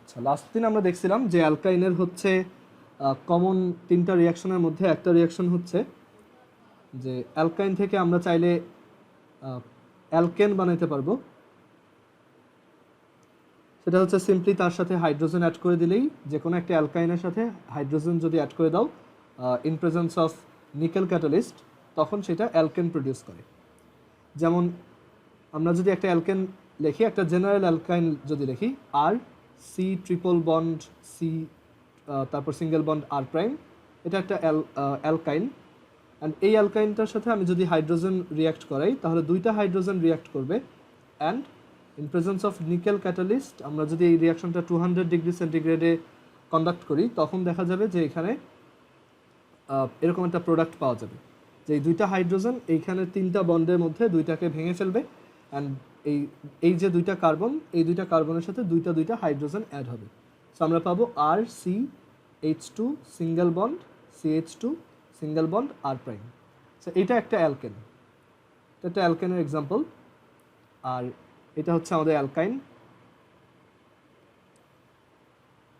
আচ্ছা, লাস্ট দিন আমরা দেখছিলাম যে অ্যালকাইনের হচ্ছে কমন তিনটা রিয়াকশনের মধ্যে একটা রিয়াকশন হচ্ছে যে অ্যালকাইন থেকে আমরা চাইলে অ্যালকেন বানাইতে পারবো। সেটা হচ্ছে সিম্পলি তার সাথে হাইড্রোজেন অ্যাড করে দিলেই, যে কোনো একটা অ্যালকাইনের সাথে হাইড্রোজেন যদি অ্যাড করে দাও in presence of nickel catalyst, তখন সেটা অ্যালকেন প্রডিউস করে। যেমন আমরা যদি একটা অ্যালকেন লিখি, একটা জেনারেল অ্যালকাইন যদি লিখি, আর সি ট্রিপল বন্ড সি তারপর সিঙ্গেল বন্ড আর প্রাইম, এটা একটা অ্যালকাইন। অ্যান্ড এই অ্যালকাইনটার সাথে আমি যদি হাইড্রোজেন রিয়াক্ট করাই, তাহলে দুইটা হাইড্রোজেন রিয়াক্ট করবে। And in presence of nickel catalyst আমরা যদি এই রিয়াকশনটা 200 ডিগ্রি সেন্টিগ্রেডে কন্ডাক্ট করি, তখন দেখা যাবে যে এখানে এরকম একটা প্রোডাক্ট পাওয়া যাবে, যে এই দুইটা হাইড্রোজেন এইখানে তিনটা বন্ডের মধ্যে দুইটাকে ভেঙে ফেলবে। অ্যান্ড এই যে দুইটা কার্বন, এই দুইটা কার্বনের সাথে দুইটা হাইড্রোজেন অ্যাড হবে। সো আমরা পাবো R C H two single bond C H two single bond R prime. So এটা একটা অ্যালকেন, এটা একটা অ্যালকেনের এক্সাম্পল। আর এটা হচ্ছে আমাদের অ্যালকাইন।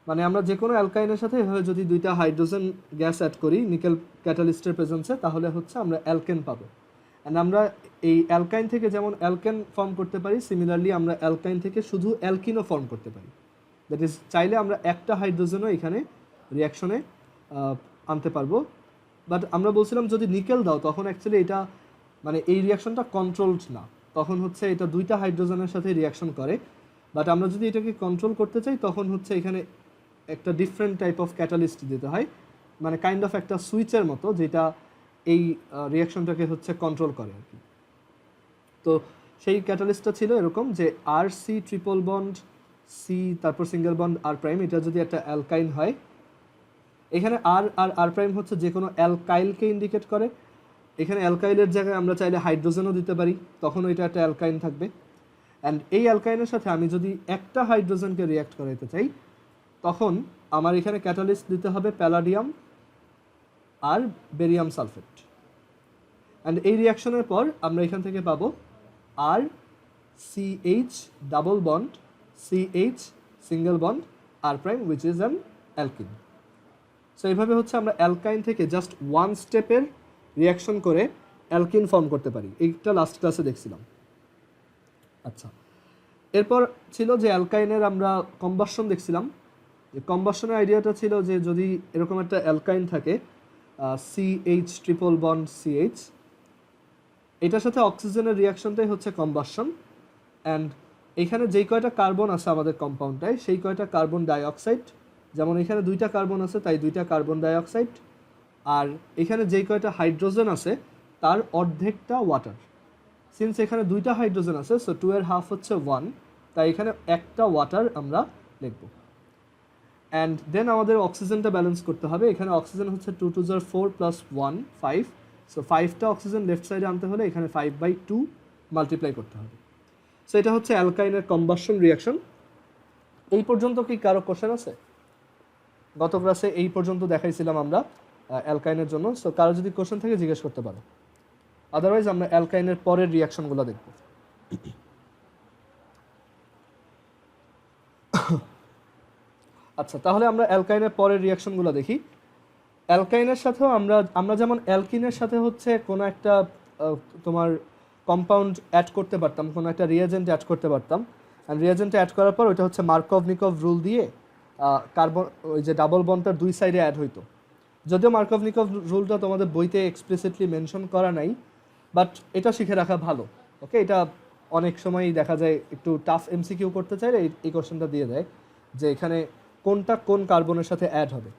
মানে আমরা যে কোনো অ্যালকাইনের সাথে এভাবে যদি দুইটা হাইড্রোজেন গ্যাস অ্যাড করি নিকেল ক্যাটালিস্টের প্রেজেন্সে, তাহলে হচ্ছে আমরা অ্যালকেন পাবো। অ্যান্ড আমরা এই অ্যালকাইন থেকে যেমন অ্যালকেন ফর্ম করতে পারি, সিমিলারলি আমরা অ্যালকাইন থেকে শুধু অ্যালকিনও ফর্ম করতে পারি। দ্যাট ইজ, চাইলে আমরা একটা হাইড্রোজেনও এখানে রিয়াকশনে আনতে পারবো। বাট আমরা বলছিলাম যদি নিকেল দাও, তখন অ্যাকচুয়ালি এটা মানে এই রিয়াকশনটা কন্ট্রোলড না, তখন হচ্ছে এটা দুইটা হাইড্রোজেনের সাথে রিয়াকশন করে। বাট আমরা যদি এটাকে কন্ট্রোল করতে চাই, তখন হচ্ছে এখানে একটা ডিফারেন্ট টাইপ অফ ক্যাটালিস্ট দিতে হয়, মানে কাইন্ড অফ একটা সুইচের মতো, যেটা এই রিয়াকশনটাকে হচ্ছে কন্ট্রোল করে আর কি। তো সেই ক্যাটালিস্টটা ছিল এরকম যে আর সি ট্রিপল বন্ড সি তারপর সিঙ্গেল বন্ড আর প্রাইম, এটা যদি একটা অ্যালকাইন হয়, এখানে আর আর আর প্রাইম হচ্ছে যে কোনো অ্যালকাইলকে ইন্ডিকেট করে। এখানে অ্যালকাইলের জায়গায় আমরা চাইলে হাইড্রোজেনও দিতে পারি, তখন ওইটা একটা অ্যালকাইন থাকবে। অ্যান্ড এই অ্যালকাইনের সাথে আমি যদি একটা হাইড্রোজেনকে রিয়াক্ট করাইতে চাই, তখন আমার এখানে ক্যাটালিস্ট দিতে হবে প্যালাডিয়াম আর বেরিয়াম সালফেট। অ্যান্ড এই রিয়াকশনের পর আমরা এখান থেকে পাবো R CH double bond CH single bond R prime which is an alkene. So এইভাবে হচ্ছে আমরা অ্যালকাইন থেকে জাস্ট ওয়ান স্টেপের রিয়াকশন করে অ্যালকিন ফর্ম করতে পারি। এইটা লাস্ট ক্লাসে দেখছিলাম। আচ্ছা, এরপর ছিল যে অ্যালকাইনের আমরা কম্বাসন দেখছিলাম। যে কম্বাসনের আইডিয়াটা ছিল যে যদি এরকম একটা অ্যালকাইন থাকে সিএইচ ট্রিপল বন্ড সিএইচ, এটার সাথে অক্সিজেনের রিয়াকশনটাই হচ্ছে কম্বাসন। অ্যান্ড এখানে যেই কয়টা কার্বন আছে আমাদের কম্পাউন্ডটায়, সেই কয়টা কার্বন ডাইঅক্সাইড, যেমন এখানে দুইটা কার্বন আছে তাই দুইটা কার্বন ডাইঅক্সাইড, আর এখানে যেই কয়টা হাইড্রোজেন আছে তার অর্ধেকটা ওয়াটার। সিন্স এখানে দুইটা হাইড্রোজেন আছে, সো 2.5 হচ্ছে 1, তাই এখানে একটা ওয়াটার আমরা লিখব। অ্যান্ড দেন আমাদের অক্সিজেনটা ব্যালেন্স করতে হবে। এখানে অক্সিজেন হচ্ছে 2 2 4 + 1 5, সো 5টা অক্সিজেন লেফট সাইডে আনতে হলে এখানে 5/2 মাল্টিপ্লাই করতে হবে। সো এটা হচ্ছে অ্যালকাইনের কম্বাসন রিয়াকশন। এই পর্যন্ত কি কারো কোশ্চেন আছে? গত ক্লাসে এই পর্যন্ত দেখাইছিলাম আমরা অ্যালকাইনের জন্য। সো কারো যদি কোশ্চেন থাকে জিজ্ঞেস করতে পারো, আদারওয়াইজ আমরা অ্যালকাইনের পরের রিয়াকশনগুলো দেখব। আচ্ছা, তাহলে আমরা অ্যালকাইনের পরের রিয়াকশনগুলো দেখি। অ্যালকাইনের সাথেও আমরা যেমন অ্যালকিনের সাথে হচ্ছে কোনো একটা তোমার কম্পাউন্ড অ্যাড করতে পারতাম, কোনো একটা রিয়েজেন্ট অ্যাড করতে পারতাম। অ্যান্ড রিয়েজেন্ট অ্যাড করার পর ওইটা হচ্ছে মার্কভ-নিকভ রুল দিয়ে কার্বন ওই যে ডাবল বন্ডটার দুই সাইডে অ্যাড হইতো। যদিও মার্কভ-নিকভ রুলটা তোমাদের বইতে এক্সপ্লিসিটলি মেনশন করা নাই, বাট এটা শিখে রাখা ভালো। ওকে, এটা অনেক সময়ই দেখা যায় একটু টাফ এমসিকিউ করতে চাইলে এই কোশ্চেনটা দিয়ে দেয় যে এখানে কোনটা কোন কার্বনের সাথে অ্যাড হবে।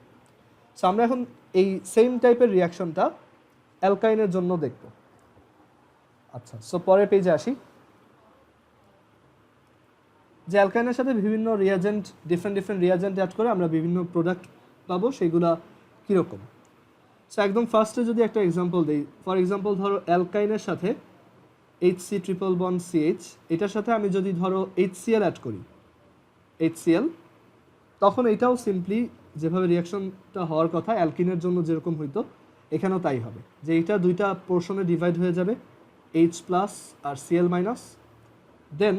সো আমরা এখন এই সেম টাইপের রিয়াকশনটা অ্যালকাইনের জন্য দেখব। আচ্ছা, সো পরের পেজে আসি। যে অ্যালকাইনের সাথে বিভিন্ন রিয়াজেন্ট ডিফারেন্ট রিয়াজেন্ট অ্যাড করে আমরা বিভিন্ন প্রোডাক্ট পাবো, সেগুলা কীরকম। সো একদম ফার্স্টে যদি একটা এক্সাম্পল দিই, ফর এক্সাম্পল ধরো অ্যালকাইনের সাথে HC ট্রিপল বন্ড CH, এটার সাথে আমি যদি ধরো HCl অ্যাড করি HCl, তখন এটাও সিম্পলি যেভাবে রিয়াকশনটা হওয়ার কথা অ্যালকিনের জন্য যেরকম হইতো এখানেও তাই হবে, যে এটা দুইটা পোর্শনে ডিভাইড হয়ে যাবে, H+ আর Cl-, দেন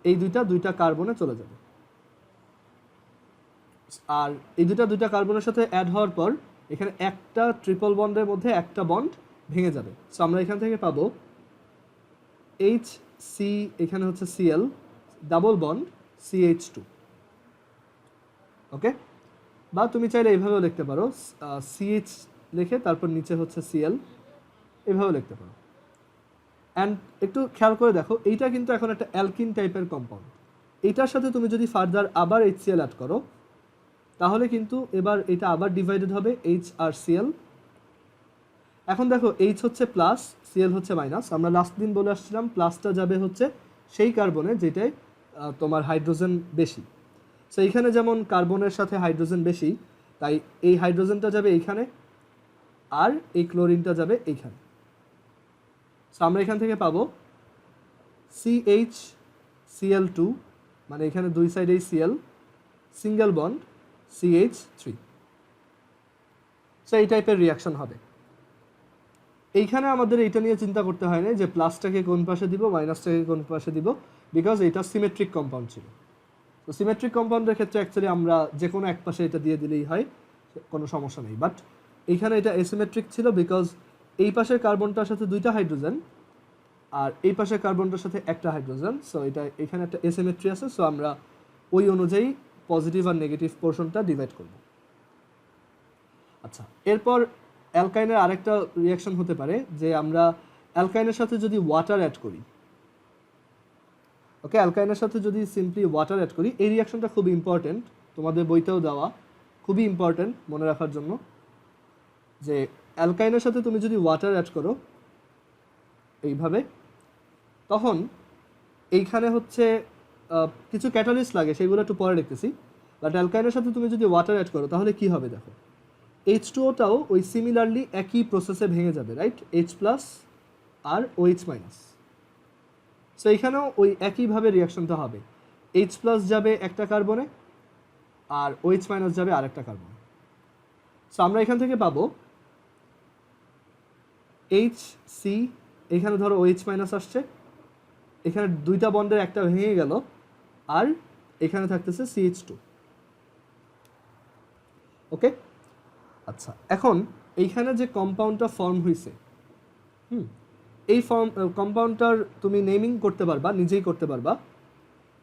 এই দুইটা কার্বনে চলে যাবে। আর এই দুইটা কার্বনের সাথে অ্যাড হওয়ার পর এখানে একটা ট্রিপল বন্ডের মধ্যে একটা বন্ড ভেঙে যাবে। সো আমরা এখান থেকে পাবো এইচ সি, এখানে হচ্ছে সিএল ডাবল বন্ড CH2। ওকে, বা তুমি চাইলে এইভাবেও লিখতে পারো, CH লিখে তারপর নিচে হচ্ছে সিএল, এভাবেও লিখতে পারো। অ্যান্ড একটু খেয়াল করে দেখো, এইটা কিন্তু এখন একটা অ্যালকিন টাইপের কম্পাউন্ড। এইটার সাথে তুমি যদি ফার্দার আবার HCl অ্যাড করো তাহলে কিন্তু এবার এটা আবার ডিভাইডেড হবে H আর Cl। এখন দেখো H হচ্ছে প্লাস, Cl হচ্ছে মাইনাস। আমরা লাস্ট দিন বলে আসছিলাম প্লাসটা যাবে হচ্ছে সেই কার্বনে যেটায় তোমার হাইড্রোজেন বেশি। সো এইখানে যেমন কার্বনের সাথে হাইড্রোজেন বেশি, তাই এই হাইড্রোজেনটা যাবে এইখানে আর এই ক্লোরিনটা যাবে এইখানে। সো আমরা এখান থেকে পাবো CHCl2, মানে এখানে দুই সাইডেই Cl, single bond CH3। So এই টাইপের রিয়াকশন হবে। এইখানে আমাদের এইটা নিয়ে চিন্তা করতে হয় না যে প্লাসটাকে কোন পাশে দিব, মাইনাসটাকে কোন পাশে দিব, বিকজ এটা সিমেট্রিক কম্পাউন্ড ছিল। তো সিমেট্রিক কম্পাউন্ডের ক্ষেত্রে অ্যাকচুয়ালি আমরা যে কোনো এক পাশে এটা দিয়ে দিলেই হয়, কোনো সমস্যা নেই। বাট এইখানে এটা এসিমেট্রিক ছিল বিকজ এই পাশের কার্বনটার সাথে দুইটা হাইড্রোজেন আর এই পাশের কার্বনটার সাথে একটা হাইড্রোজেন। সো এটা এখানে একটা এসিমেট্রি আছে। সো আমরা ওই অনুযায়ী পজিটিভ আর নেগেটিভ পোর্শনটা ডিভাইড করব। আচ্ছা, এরপর অ্যালকাইনের আরেকটা রিয়াকশন হতে পারে যে আমরা অ্যালকাইনের সাথে যদি ওয়াটার অ্যাড করি। ওকে, অ্যালকাইনের সাথে যদি সিম্পলি ওয়াটার অ্যাড করি, এই রিয়াকশনটা খুব ইম্পর্টেন্ট, তোমাদের বইতেও দেওয়া, খুবই ইম্পর্টেন্ট মনে রাখার জন্য, যে অ্যালকাইনের সাথে তুমি যদি ওয়াটার অ্যাড করো এইভাবে, তখন এইখানে হচ্ছে কিছু ক্যাটালিস্ট লাগে, সেগুলো একটু পরে দেখতেছি। বাট অ্যালকাইনের সাথে তুমি যদি ওয়াটার অ্যাড করো তাহলে কি হবে দেখো, H2O-টাও ওই সিমিলারলি একই প্রসেসে ভেঙে যাবে, রাইট? H প্লাস আর OH মাইনাস। সো এখানেও ওই একইভাবে রিয়াকশনটা হবে, H প্লাস যাবে একটা কার্বনে আর OH মাইনাস যাবে আরেকটা কার্বনে। সো আমরা এখান থেকে পাবো HC, এখানে ধরো OH মাইনাস আসছে, এখানে দুইটা বন্ডের একটা ভেঙে গেল আর এখানে থাকতেছে CH2। ওকে, আচ্ছা, এখন এইখানে যে কম্পাউন্ডটা ফর্ম হয়েছে, এই কম্পাউন্ডটার তুমি নেমিং করতে পারবা, নিজেই করতে পারবা।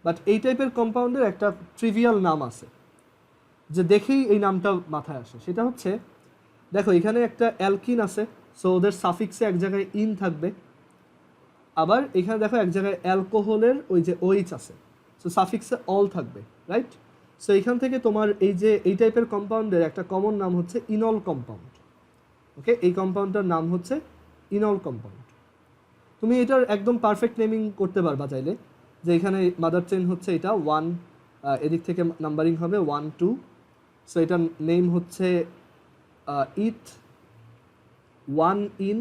বাট এই টাইপের কম্পাউন্ডের একটা ট্রিভিয়াল নাম আছে যে দেখেই এই নামটা মাথায় আসে। সেটা হচ্ছে, দেখো এখানে একটা অ্যালকিন আছে, সো ওদের সাফিক্সে এক জায়গায় ইন থাকবে। আবার এখানে দেখো এক জায়গায় অ্যালকোহলের ওই যে OH আছে, সো সাফিক্সে অল থাকবে, রাইট? সো এখান থেকে তোমার এই যে এই টাইপের কম্পাউন্ডের একটা কমন নাম হচ্ছে ইনল কম্পাউন্ড। ওকে, এই কম্পাউন্ডটার নাম হচ্ছে ইনল কম্পাউন্ড। তুমি এটার একদম পারফেক্ট নেমিং করতে পারবা চাইলে, যে এখানে মাদার চেইন হচ্ছে এটা 1, এদিক থেকে নাম্বারিং হবে 1 2। সো এটার নেম হচ্ছে ইথ 1 ইন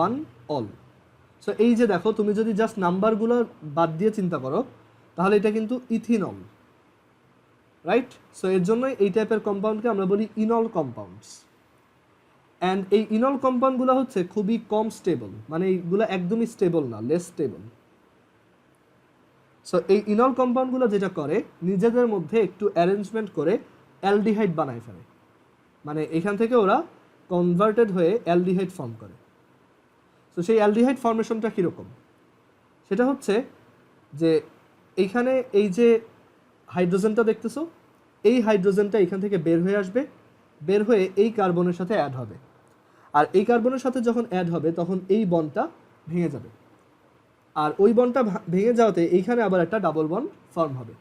1 অল। সো এই যে দেখো, তুমি যদি জাস্ট নাম্বারগুলো বাদ দিয়ে চিন্তা করো তাহলে এটা কিন্তু ইথিনল, রাইট? সো এর জন্যই এই টাইপের কম্পাউন্ডকে আমরা বলি ইনল কম্পাউন্ডস। অ্যান্ড এই ইনল কম্পাউন্ডগুলো হচ্ছে খুবই কম স্টেবল, মানে এইগুলো একদমই স্টেবল না, লেস স্টেবল। সো এই ইনল কম্পাউন্ডগুলো যেটা করে, নিজেদের মধ্যে একটু অ্যারেঞ্জমেন্ট করে অ্যালডিহাইড বানায় ফেলে, মানে এখান থেকে ওরা কনভার্টেড হয়ে অ্যালডিহাইড ফর্ম করে। সো সেই অ্যালডিহাইড ফর্মেশনটা কীরকম, সেটা হচ্ছে যে এইখানে এই যে হাইড্রোজেনটা দেখতেছো, এই হাইড্রোজেনটা এখান থেকে বের হয়ে আসবে, বের হয়ে এই কার্বনের সাথে অ্যাড হবে। আর এই কার্বনের সাথে যখন অ্যাড হবে তখন এই বন্ডটা ভেঙে যাবে, আর ওই বন্ডটা ভেঙে যাওয়াতে এইখানে আবার একটা ডাবল বন্ড ফর্ম হবে।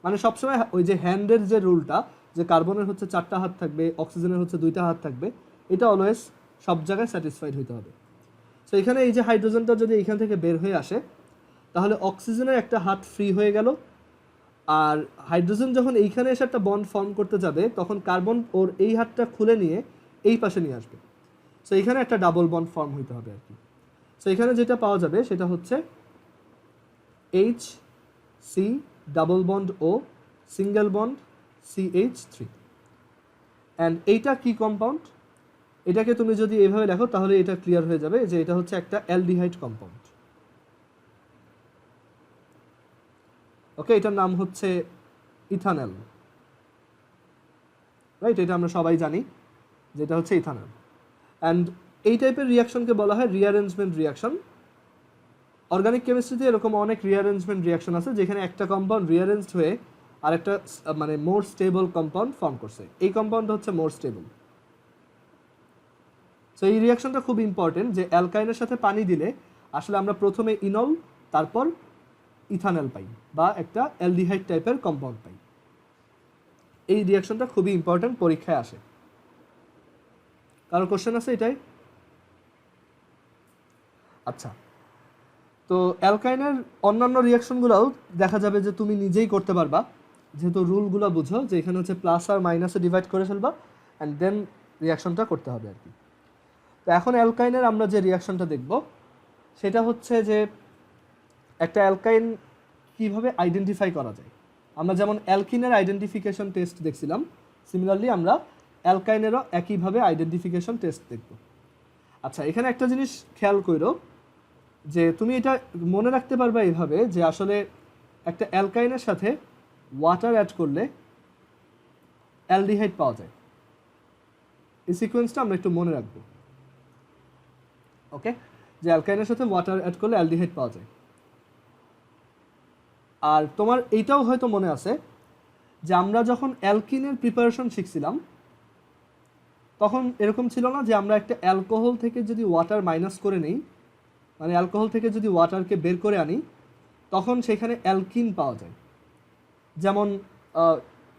মানে সবসময় ওই যে হ্যান্ডের যে রুলটা, যে কার্বনের হচ্ছে 4টা হাত থাকবে, অক্সিজেনের হচ্ছে 2টা হাত থাকবে, এটা অলওয়েজ সব জায়গায় স্যাটিসফাইড হইতে হবে। সো এখানে এই যে হাইড্রোজেনটা যদি এইখান থেকে বের হয়ে আসে তাহলে অক্সিজেনের একটা হাত ফ্রি হয়ে গেল, আর হাইড্রোজেন যখন এইখানে এসে একটা বন্ড ফর্ম করতে যাবে তখন কার্বন ওর এই হাতটা খুলে নিয়ে এই পাশে নিয়ে আসবে। সো এখানে একটা ডাবল বন্ড ফর্ম হইতে হবে আর কি। সো এখানে যেটা পাওয়া যাবে সেটা হচ্ছে HC double bond O single bond CH3। And এইটা কি কম্পাউন্ড, এটাকে তুমি যদি এইভাবে দেখো তাহলে এটা ক্লিয়ার হয়ে যাবে যে এটা হচ্ছে একটা অ্যালডিহাইড কম্পাউন্ড। ওকে, এটার নাম হচ্ছে ইথানল, রাইট? এটা আমরা সবাই জানি যেটা হচ্ছে ইথানল। অ্যান্ড এই টাইপের রিয়াকশনকে বলা হয় রিঅ্যারেঞ্জমেন্ট রিয়াকশন। অর্গানিক কেমিস্ট্রিতে এরকম অনেক রিঅ্যারেঞ্জমেন্ট রিয়াকশন আছে যেখানে একটা কম্পাউন্ড রিঅ্যারেঞ্জড হয়ে আরেকটা মানে মোর স্টেবল কম্পাউন্ড ফর্ম করছে। এই কম্পাউন্ড হচ্ছে মোর স্টেবল। সো এই রিয়াকশনটা খুব ইম্পর্টেন্ট, যে অ্যালকাইনের সাথে পানি দিলে আসলে আমরা প্রথমে ইনল তারপর ইথানল পাই বা একটা অ্যালডিহাইড টাইপের কম্পাউন্ড পাই। এই রিয়াকশনটা খুবই ইম্পর্টেন্ট, পরীক্ষায় আসে। কারো কোশ্চেন আছে এটাই? আচ্ছা, তো অ্যালকাইনের অন্যান্য রিয়াকশনগুলোও দেখা যাবে যে তুমি নিজেই করতে পারবা, যেহেতু রুলগুলো বুঝো যে এখানে হচ্ছে প্লাস আর মাইনাসে ডিভাইড করে ফেলবা অ্যান্ড দেন রিয়াকশনটা করতে হবে আর কি। তো এখন অ্যালকাইনের আমরা যে রিয়াকশনটা দেখব সেটা হচ্ছে যে একটা অ্যালকাইন কীভাবে আইডেন্টিফাই করা যায়। আমরা যেমন অ্যালকিনের আইডেন্টিফিকেশন টেস্ট দেখছিলাম, সিমিলারলি আমরা অ্যালকাইনেরও একইভাবে আইডেন্টিফিকেশন টেস্ট দেখব। আচ্ছা, এখানে একটা জিনিস খেয়াল করো যে তুমি এটা মনে রাখতে পারবা এইভাবে যে আসলে একটা অ্যালকাইনের সাথে ওয়াটার অ্যাড করলে অ্যালডিহাইড পাওয়া যায়। এই সিকোয়েন্সটা আমরা একটু মনে রাখবো, ওকে? যে অ্যালকাইনের সাথে ওয়াটার অ্যাড করলে অ্যালডিহাইড পাওয়া যায়। আর তোমার এইটাও হয়তো মনে আছে যে আমরা যখন অ্যালকিনের প্রিপারেশন শিখছিলাম তখন এরকম ছিল না যে আমরা একটা অ্যালকোহল থেকে যদি ওয়াটার মাইনাস করে নেই, মানে অ্যালকোহল থেকে যদি ওয়াটারকে বের করে আনি তখন সেখানে অ্যালকিন পাওয়া যায়। যেমন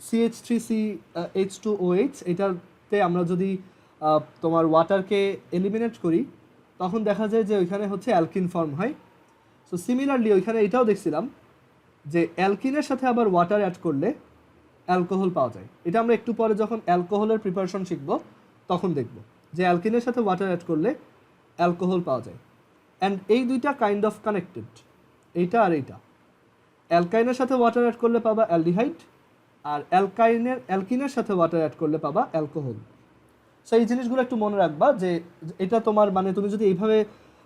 CH3CH2OH, এটাতে আমরা যদি তোমার ওয়াটারকে এলিমিনেট করি তখন দেখা যায় যে ওইখানে হচ্ছে অ্যালকিন ফর্ম হয়। সো সিমিলারলি ওইখানে এটাও দেখছিলাম যে অ্যালকিনের সাথে আবার ওয়াটার অ্যাড করলে অ্যালকোহল পাওয়া যায়। এটা আমরা একটু পরে যখন অ্যালকোহলের প্রিপারেশন শিখব তখন দেখব যে অ্যালকিনের সাথে ওয়াটার অ্যাড করলে অ্যালকোহল পাওয়া যায়। অ্যান্ড এই দুইটা কাইন্ড অফ কানেক্টেড, এইটা আর এইটা। অ্যালকাইনের সাথে ওয়াটার অ্যাড করলে পাবা অ্যালডিহাইড, আর অ্যালকিনের সাথে ওয়াটার অ্যাড করলে পাবা অ্যালকোহল। সো এই জিনিসগুলো একটু মনে রাখবা যে এটা তোমার মানে তুমি যদি এইভাবে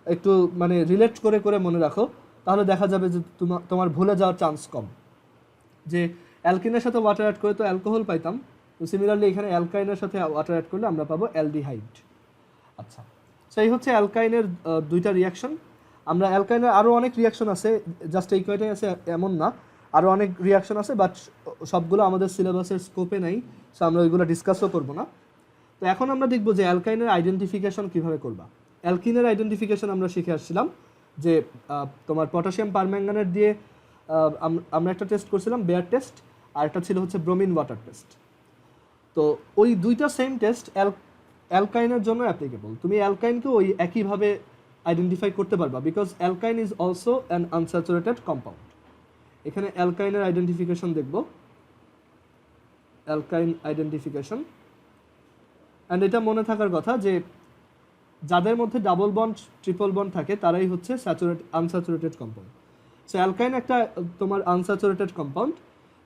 একটু মানে রিলেট করে করে মনে রাখো তাহলে দেখা যাবে যে তোমার ভুলে যাওয়ার চান্স কম। যে অ্যালকিনের সাথে ওয়াটার অ্যাড করে তো অ্যালকোহল পাইতাম, তো সিমিলারলি এখানে অ্যালকাইনের সাথে ওয়াটার অ্যাড করলে আমরা পাবো অ্যালডিহাইড। আচ্ছা, সেই হচ্ছে অ্যালকাইনের দুইটা রিয়াকশন। আমরা অ্যালকাইনের আরও অনেক রিয়াকশন আছে, জাস্ট এই কয়টাই আছে এমন না, আরও অনেক রিয়াকশন আছে, বাট সবগুলো আমাদের সিলেবাসের স্কোপে নেই, সো আমরা ওইগুলো ডিসকাসও করবো না। তো এখন আমরা দেখবো যে অ্যালকাইনের আইডেন্টিফিকেশন কীভাবে করবা। অ্যালকিনের আইডেন্টিফিকেশন আমরা শিখে আসছিলাম যে তোমার পটাশিয়াম পারম্যাঙ্গানেট দিয়ে আমরা একটা টেস্ট করছিলাম, বেয়ার টেস্ট, আর একটা ছিল হচ্ছে ব্রোমিন ওয়াটার টেস্ট। তো ওই দুইটা সেম টেস্ট অ্যালকাইনের জন্য অ্যাপ্লিকেবল। তুমি অ্যালকাইনকে ওই একইভাবে আইডেন্টিফাই করতে পারবা, because অ্যালকাইন is also an unsaturated compound. এখানে অ্যালকাইনের আইডেন্টিফিকেশন দেখব, অ্যালকাইন আইডেন্টিফিকেশন। অ্যান্ড এটা মনে থাকার কথা যে যাদের মধ্যে ডাবল বন্ড ট্রিপল বন্ড থাকে তারাই হচ্ছে আনস্যাচুরেটেড কম্পাউন্ড। সো অ্যালকাইন একটা তোমার আনস্যাচুরেটেড কম্পাউন্ড,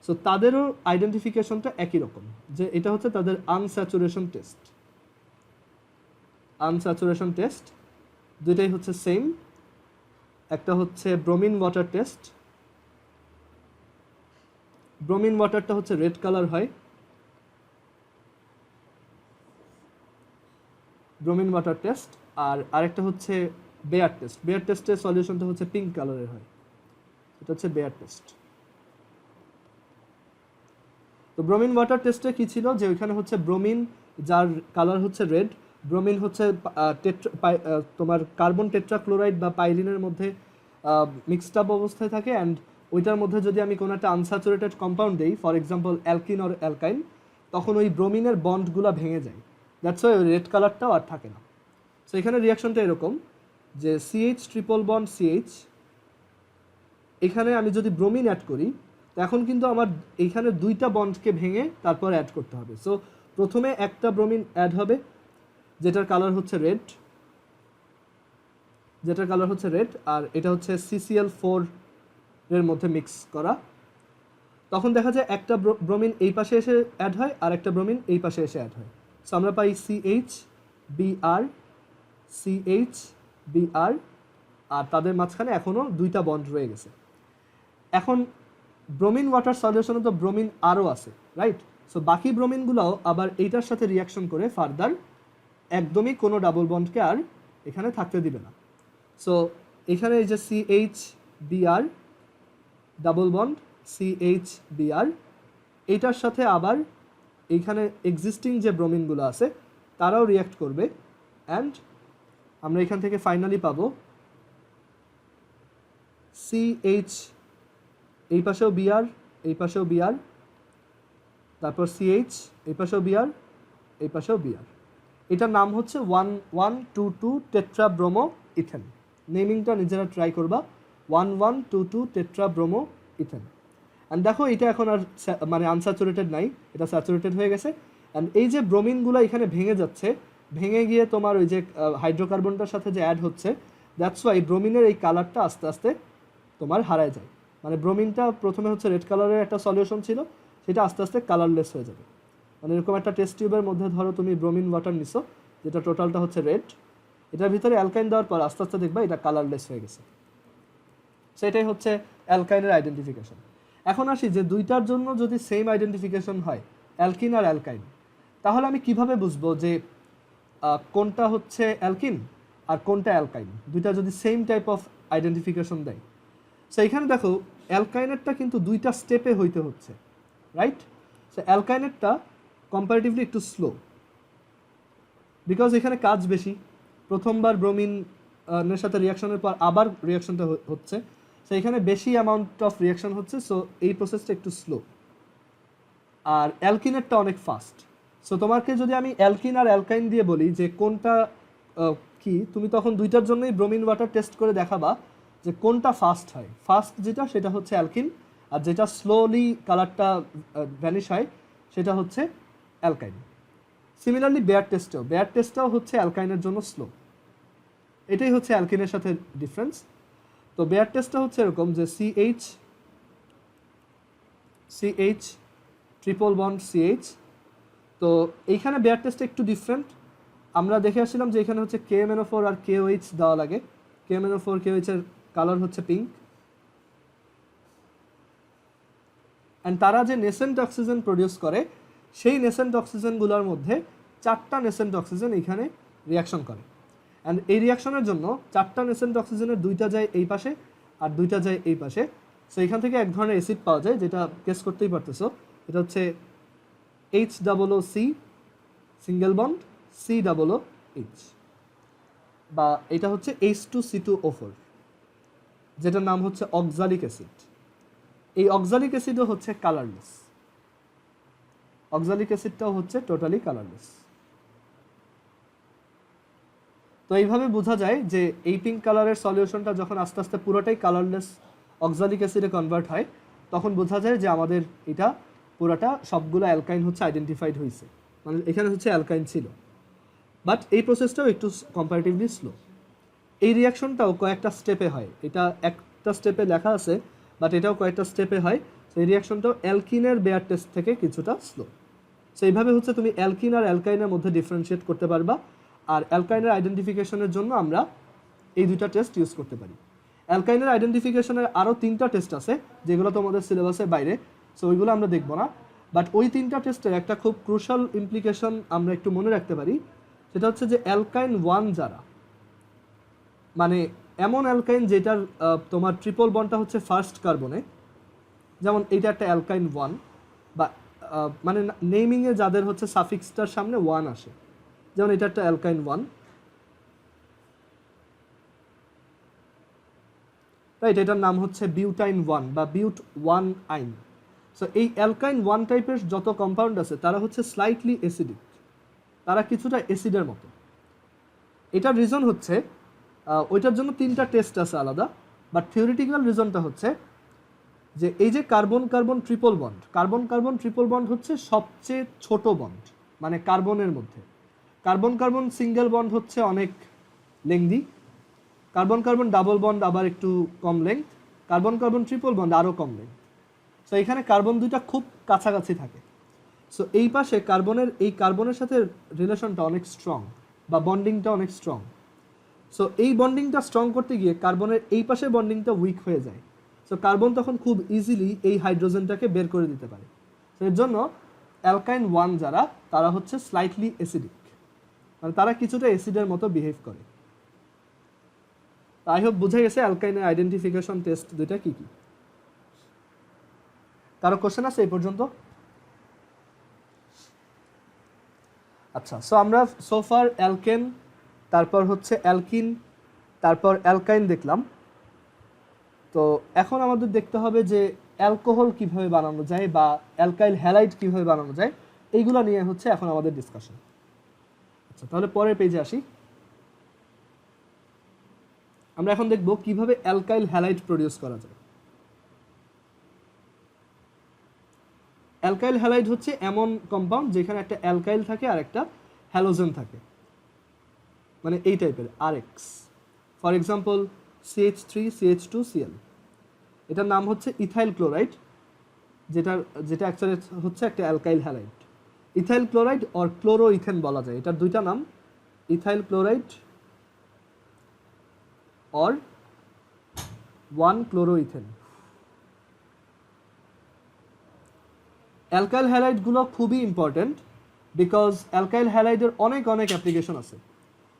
সো তাদেরও আইডেন্টিফিকেশনটা একই রকম, যে এটা হচ্ছে তাদের আনস্যাচুরেশন টেস্ট। আনস্যাচুরেশন টেস্ট দুইটাই হচ্ছে সেম। একটা হচ্ছে ব্রোমিন ওয়াটার টেস্ট, ব্রোমিন ওয়াটারটা হচ্ছে রেড কালার হয়, ব্রোমিন ওয়াটার টেস্ট। আর আরেকটা হচ্ছে বেয়ার টেস্ট, বেয়ার টেস্টের সলিউশনটা হচ্ছে পিঙ্ক কালারের হয়, এটা হচ্ছে বেয়ার টেস্ট। তো ব্রোমিন ওয়াটার টেস্টে কী ছিল যে ওইখানে হচ্ছে ব্রোমিন যার কালার হচ্ছে রেড, ব্রোমিন হচ্ছে তোমার কার্বন টেট্রাক্লোরাইড বা পাইরিনের মধ্যে মিক্সড আপ অবস্থায় থাকে, অ্যান্ড ওইটার মধ্যে যদি আমি কোনো একটা আনস্যাচুরেটেড কম্পাউন্ড দিই, ফর এক্সাম্পল অ্যালকিন অর অ্যালকাইন, তখন ওই ব্রোমিনের বন্ডগুলো ভেঙে যায়, দ্যাটস ওয়াই ওই রেড কালারটাও আর থাকে না। সো এখানে রিয়াকশনটা এরকম যে CH ট্রিপল বন্ড CH, এখানে আমি যদি ব্রোমিন অ্যাড করি তো এখন কিন্তু আমার এইখানে দুইটা বন্ডকে ভেঙে তারপর অ্যাড করতে হবে। সো প্রথমে একটা ব্রোমিন অ্যাড হবে যেটার কালার হচ্ছে রেড, আর এটা হচ্ছে CCl4 এর মধ্যে মিক্স করা। তখন দেখা যায় একটা ব্রোমিন এই পাশে এসে অ্যাড হয় আর একটা ব্রোমিন এই পাশে এসে অ্যাড হয়। সো আমরা পাই CHBr, আর তাদের মাঝখানে এখনও দুইটা বন্ড রয়ে গেছে। এখন ব্রোমিন ওয়াটার সলিউশনে তো ব্রোমিন আরও আছে, রাইট? সো বাকি ব্রোমিনগুলোও আবার এইটার সাথে রিয়াকশন করে ফার্দার একদমই কোনো ডাবল বন্ডকে আর এখানে থাকতে দিবে না। সো এখানে এই যে CH Br double bond CH Br, এইটার সাথে আবার এইখানে এক্সিস্টিং যে ব্রোমিনগুলো আছে তারাও রিয়াক্ট করবে, অ্যান্ড আমরা এখান থেকে ফাইনালি পাবো CH, এই পাশেও Br, এই পাশেও Br, তারপর CH, এই পাশেও Br, এই পাশেও Br। এটার নাম হচ্ছে 1122 টেট্রাব্রোমো ইথেন। নেমিংটা নিজেরা ট্রাই করবা, 1122 টেট্রাব্রোমো ইথেন। অ্যান্ড দেখো এটা এখন আর মানে আনস্যাচুরেটেড নাই, এটা স্যাচুরেটেড হয়ে গেছে। অ্যান্ড এই যে ব্রোমিনগুলো এখানে ভেঙে যাচ্ছে, ভেঙে গিয়ে তোমার ওই যে হাইড্রোকার্বনটার সাথে যে অ্যাড হচ্ছে, দ্যাটস ওয়াই ব্রোমিনের এই কালারটা আস্তে আস্তে তোমার হারায় যায়। মানে ব্রোমিনটা প্রথমে হচ্ছে রেড কালারের একটা সলিউশন ছিল, সেটা আস্তে আস্তে কালারলেস হয়ে যাবে। মানে এরকম একটা টেস্ট টিউবের মধ্যে ধরো তুমি ব্রোমিন ওয়াটার নিছো, যেটা টোটালটা হচ্ছে রেড, এটার ভিতরে অ্যালকাইন দেওয়ার পর আস্তে আস্তে দেখবা এটা কালারলেস হয়ে গেছে। সেটাই হচ্ছে অ্যালকাইনের আইডেন্টিফিকেশন। এখন আসি যে দুইটার জন্য যদি সেম আইডেন্টিফিকেশন হয়, অ্যালকিন আর অ্যালকাইন, তাহলে আমি কিভাবে বুঝবো যে কোনটা হচ্ছে অ্যালকিন আর কোনটা অ্যালকাইন, দুইটা যদি সেম টাইপ অফ আইডেন্টিফিকেশন দেয়। সো এখানে দেখো অ্যালকাইনেরটা কিন্তু দুইটা স্টেপে হইতে হচ্ছে, রাইট? সো অ্যালকাইনেরটা কম্পারেটিভলি একটু স্লো, বিকজ এখানে কাজ বেশি। প্রথমবার ব্রোমিন এর সাথে রিয়াকশনের পর আবার রিয়াকশনটা হচ্ছে, সো এখানে বেশি অ্যামাউন্ট অফ রিয়াকশন হচ্ছে, সো এই প্রসেসটা একটু স্লো। আর অ্যালকিনেরটা অনেক ফাস্ট। সো তোমাকে যদি আমি অ্যালকিন আর অ্যালকাইন দিয়ে বলি যে কোনটা কি, তুমি তখন দুইটার জন্যই ব্রোমিন ওয়াটার টেস্ট করে দেখাবা যে কোনটা ফাস্ট হয়। ফাস্ট যেটা সেটা হচ্ছে অ্যালকিন, আর যেটা স্লোলি কালারটা ভ্যানিশ হয় সেটা হচ্ছে অ্যালকাইন। সিমিলারলি বেয়ার টেস্টটাও হচ্ছে অ্যালকাইনের জন্য স্লো। এটাই হচ্ছে অ্যালকিনের সাথে ডিফারেন্স। তো বেয়ার টেস্টটা হচ্ছে এরকম যে CH ট্রিপল বন্ড CH। তো এইখানে বেয়ার টেস্টটা একটু ডিফারেন্ট। আমরা দেখে আসছিলাম যে এখানে হচ্ছে KMnO4 আর KOH দেওয়া লাগে। KMnO4 KOH এর কালার হচ্ছে পিঙ্ক, অ্যান্ড তারা যে নেসেন্ট অক্সিজেন প্রডিউস করে সেই নেসেন্ট অক্সিজেনগুলোর মধ্যে 4টা নেসেন্ট অক্সিজেন এখানে রিয়াকশন করে। অ্যান্ড এই রিয়াকশনের জন্য 4টা নেসেন্ট অক্সিজেনের 2টা যায় এই পাশে আর 2টা যায় এই পাশে। সো এখান থেকে এক ধরনের অ্যাসিড পাওয়া যায়, যেটা গেস করতেই পারতেছো, এটা হচ্ছে HOOC সিঙ্গেল বন্ড COOH, বা এটা হচ্ছে H2C2O4, যেটার নাম হচ্ছে অক্সালিক অ্যাসিড। এই অক্সালিক অ্যাসিডও হচ্ছে কালারলেস, অক্সালিক অ্যাসিডটাও হচ্ছে টোটালি কালারলেস। তো এইভাবে বোঝা যায় যে এই পিঙ্ক কালারের সলিউশনটা যখন আস্তে আস্তে পুরোটাই কালারলেস অক্সালিক অ্যাসিডে কনভার্ট হয়, তখন বোঝা যায় যে আমাদের এটা পুরোটা সবগুলো অ্যালকাইন হচ্ছে আইডেন্টিফাইড হয়েছে, মানে এখানে হচ্ছে অ্যালকাইন ছিল। বাট এই প্রসেসটাও একটু কম্পারেটিভলি স্লো। এই রিয়াকশনটাও কয়েকটা স্টেপে হয়, এটা একটা স্টেপে লেখা আছে, বাট এটাও কয়েকটা স্টেপে হয়। তো এই রিয়াকশনটাও অ্যালকিনের বেয়ার টেস্ট থেকে কিছুটা স্লো। সো এইভাবে হচ্ছে তুমি অ্যালকিন আর অ্যালকাইনের মধ্যে ডিফারেন্সিয়েট করতে পারবা। আর অ্যালকাইনের আইডেন্টিফিকেশনের জন্য আমরা এই দুইটা টেস্ট ইউজ করতে পারি। অ্যালকাইনের আইডেন্টিফিকেশনের আরও 3টা টেস্ট আছে যেগুলো তোমাদের সিলেবাসের বাইরে, সো ওইগুলো আমরা দেখব না। বাট ওই 3টা টেস্টের একটা খুব ক্রুশাল ইমপ্লিকেশন আমরা একটু মনে রাখতে পারি, সেটা হচ্ছে যে অ্যালকাইন 1 যারা, মানে এমন অ্যালকাইন যেটার তোমার ট্রিপল বন্ডটা হচ্ছে ফার্স্ট কার্বনে, যেমন এইটা একটা অ্যালকাইন 1, বা মানে নেমিংয়ে যাদের হচ্ছে সাফিক্সটার সামনে 1 আসে, যেমন এটা একটা অ্যালকাইন 1, রাইট? এটার নাম হচ্ছে বিউটাইন 1 বা বিউট 1 আইন। সো এই অ্যালকাইন 1 টাইপের যত কম্পাউন্ড আছে তারা হচ্ছে স্লাইটলি অ্যাসিডিক, তারা কিছুটা অ্যাসিডের মতো। এটার রিজন হচ্ছে ওইটার জন্য 3টা টেস্ট আছে আলাদা, বাট থিওরিটিক্যাল রিজনটা হচ্ছে যে এই যে carbon carbon triple bond, carbon carbon triple bond হচ্ছে সবচেয়ে ছোট বন্ড, মানে কার্বনের মধ্যে। কার্বন কার্বন সিঙ্গেল বন্ড হচ্ছে অনেক lengthy, carbon carbon double bond আবার একটু কম length, carbon carbon triple bond আরও কম লেংথ। সো এখানে কার্বন দুইটা খুব কাছাকাছি থাকে। সো এই পাশে এই কার্বনের সাথে রিলেশনটা অনেক স্ট্রং, বা বন্ডিংটা অনেক স্ট্রং। সো এই বন্ডিংটা স্ট্রং করতে গিয়ে কার্বনের এই পাশে বন্ডিংটা উইক হয়ে যায়। সো কার্বন তখন খুব ইজিলি এই হাইড্রোজেনটাকে বের করে দিতে পারে। তো এর জন্য অ্যালকাইন 1 যারা, তারা হচ্ছে স্লাইটলি অ্যাসিডিক, মানে তারা কিছুটা অ্যাসিডের মতো বিহেভ করে। আই হোপ বুঝে গেছে অ্যালকাইনের আইডেন্টিফিকেশন টেস্ট দুইটা কি কি। কারো কোশ্চেন আছে এই পর্যন্ত? আচ্ছা, সো আমরা সোফার অ্যালকেন, তারপর হচ্ছে অ্যালকিন, তারপর অ্যালকাইন দেখলাম। তো এখন আমাদের দেখতে হবে যে অ্যালকোহল কিভাবে বানানো যায় বা অ্যালকাইল হ্যালাইড কিভাবে বানানো যায়, এইগুলো নিয়ে হচ্ছে এখন আমাদের ডিসকাশন। আচ্ছা, তাহলে পরের পেজে আসি। আমরা এখন দেখব কিভাবে অ্যালকাইল হ্যালাইড প্রডিউস করা যায়। অ্যালকাইল হ্যালাইড হচ্ছে এমন কম্পাউন্ড যেখানে একটা অ্যালকাইল থাকে আর একটা হ্যালোজেন থাকে, মানে এই টাইপের আরএক্স। ফর এক্সাম্পল CH3CH2Cl, এটার নাম হচ্ছে ইথাইল ক্লোরাইড, যেটা অ্যাকচুয়ালি হচ্ছে একটা alkyl halide. Ethyl chloride or chloroethane বলা যায়, এটার দুইটা নাম, ইথাইল ক্লোরাইড অর 1-ক্লোরোইথেন। অ্যালকাইল হ্যালাইডগুলো খুবই ইম্পর্টেন্ট বিকজ অ্যালকাইল হ্যালাইডের অনেক অ্যাপ্লিকেশন আছে।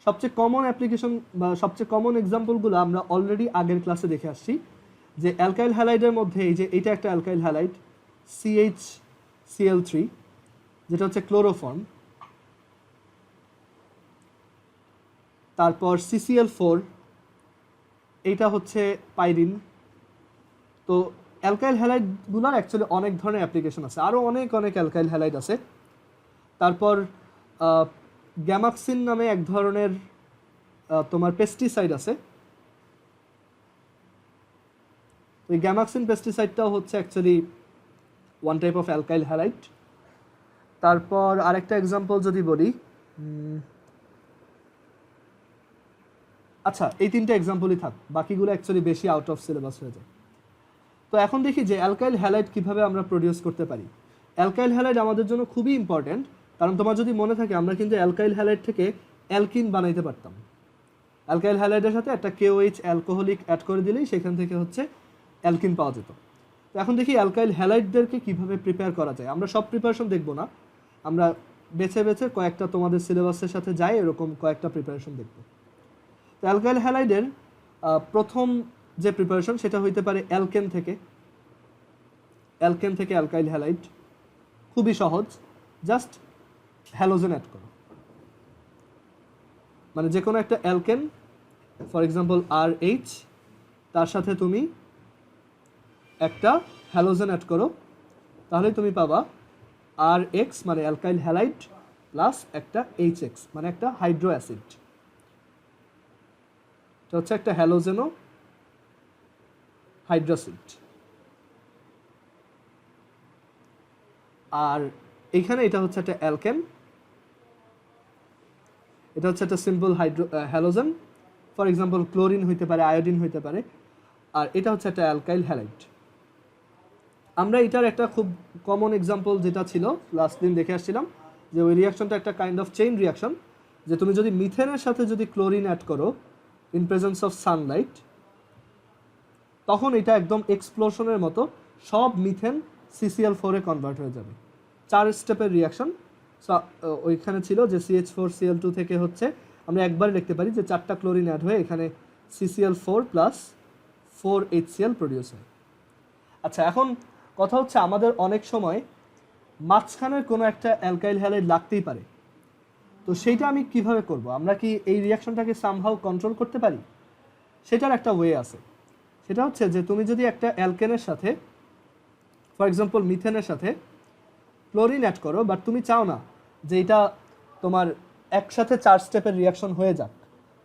সবচেয়ে কমন অ্যাপ্লিকেশন বা সবচেয়ে কমন এক্সাম্পলগুলো আমরা অলরেডি আগের ক্লাসে দেখে আসছি, যে অ্যালকাইল হ্যালাইডের মধ্যে এই যে এটা একটা অ্যালকাইল হ্যালাইড CHCl3, যেটা হচ্ছে ক্লোরোফর্ম, তারপর CCl4, এইটা হচ্ছে পাইরিন। তো অ্যালকাইল হ্যালাইডগুলোর অ্যাকচুয়ালি অনেক ধরনের অ্যাপ্লিকেশন আছে, আরও অনেক অ্যালকাইল হ্যালাইড আছে। তারপর গ্যামাক্সিন নামে এক ধরনের তোমার পেস্টিসাইড আছে। এই গ্যামাক্সিন পেস্টিসাইডটাও হচ্ছে actually one type of alkyl halide. তারপর আরেকটা এক্সাম্পল যদি বলি, আচ্ছা এই তিনটা এক্সাম্পলই থাক, বাকিগুলো অ্যাকচুয়ালি বেশি আউট অফ সিলেবাস হয়ে যায়। তো এখন দেখি যে অ্যালকাইল হ্যালাইড কীভাবে আমরা প্রডিউস করতে পারি। অ্যালকাইল হ্যালাইড আমাদের জন্য খুবই ইম্পর্ট্যান্ট, কারণ তোমার যদি মনে থাকে আমরা কিন্তু অ্যালকাইল হ্যালাইড থেকে অ্যালকিন বানাইতে পারতাম। অ্যালকাইল হ্যালাইডের সাথে একটা KOH অ্যালকোহলিক অ্যাড করে দিলেই সেখান থেকে হচ্ছে অ্যালকিন পাওয়া যেত। তো এখন দেখি অ্যালকাইল হ্যালাইডদেরকে কীভাবে প্রিপেয়ার করা যায়। আমরা সব প্রিপারেশন দেখব না, আমরা বেছে কয়েকটা তোমাদের সিলেবাসের সাথে যায় এরকম কয়েকটা প্রিপারেশন দেখব। তো অ্যালকাইল হ্যালাইডের প্রথম যে প্রিপারেশন সেটা হইতে পারে অ্যালকেন থেকে অ্যালকাইল হ্যালাইড। খুবই সহজ, জাস্ট হ্যালোজেন অ্যাড করো, মানে যে কোনো একটা অ্যালকেন, ফর এক্সাম্পল RH, তার সাথে তুমি একটা হ্যালোজেন অ্যাড করো, তাহলে তুমি পাবা RH মানে অ্যালকাইল হ্যালাইড প্লাস একটা HX মানে একটা হাইড্রো অ্যাসিড। এটা হচ্ছে একটা হ্যালোজেনো হাইড্রোসিড। আর এইখানে এটা হচ্ছে একটা অ্যালকেন, এটা হচ্ছে একটা simple halogen, for example chlorine হইতে পারে, আয়োডিন হইতে পারে। আর এটা হচ্ছে একটা অ্যালকাইল হ্যালাইড। আমরা এটার একটা খুব কমন এক্সাম্পল যেটা ছিল লাস্ট দিন দেখে আসছিলাম, যে ওই রিয়াকশনটা একটা কাইন্ড অফ চেইন রিয়াকশন, যে তুমি যদি মিথেনের সাথে যদি ক্লোরিন অ্যাড করো ইন প্রেজেন্স অফ সানলাইট, তখন এটা একদম এক্সপ্লোশনের মতো সব মিথেন CCl4-এ কনভার্ট হয়ে যাবে। 4 স্টেপের রিয়াকশন। সো ওইখানে ছিল যে CH4Cl2 থেকে হচ্ছে আমরা একবার লিখতে পারি যে 4টা ক্লোরিন অ্যাড হয়ে এখানে CCl4 প্লাস 4HCl প্রডিউস হয়। আচ্ছা, এখন কথা হচ্ছে আমাদের অনেক সময় মাঝখানের কোনো একটা অ্যালকাইল হ্যালাইড লাগতেই পারে। তো সেইটা আমি কিভাবে করব? আমরা কি এই রিয়াকশনটাকে সামহাউ কন্ট্রোল করতে পারি? সেটার একটা ওয়ে আছে। সেটা হচ্ছে যে তুমি যদি একটা অ্যালকেনের সাথে, ফর এক্সাম্পল মিথেনের সাথে ক্লোরিন অ্যাড করো, বাট তুমি চাও না যে এটা তোমার একসাথে 4 স্টেপের রিয়াকশন হয়ে যাক,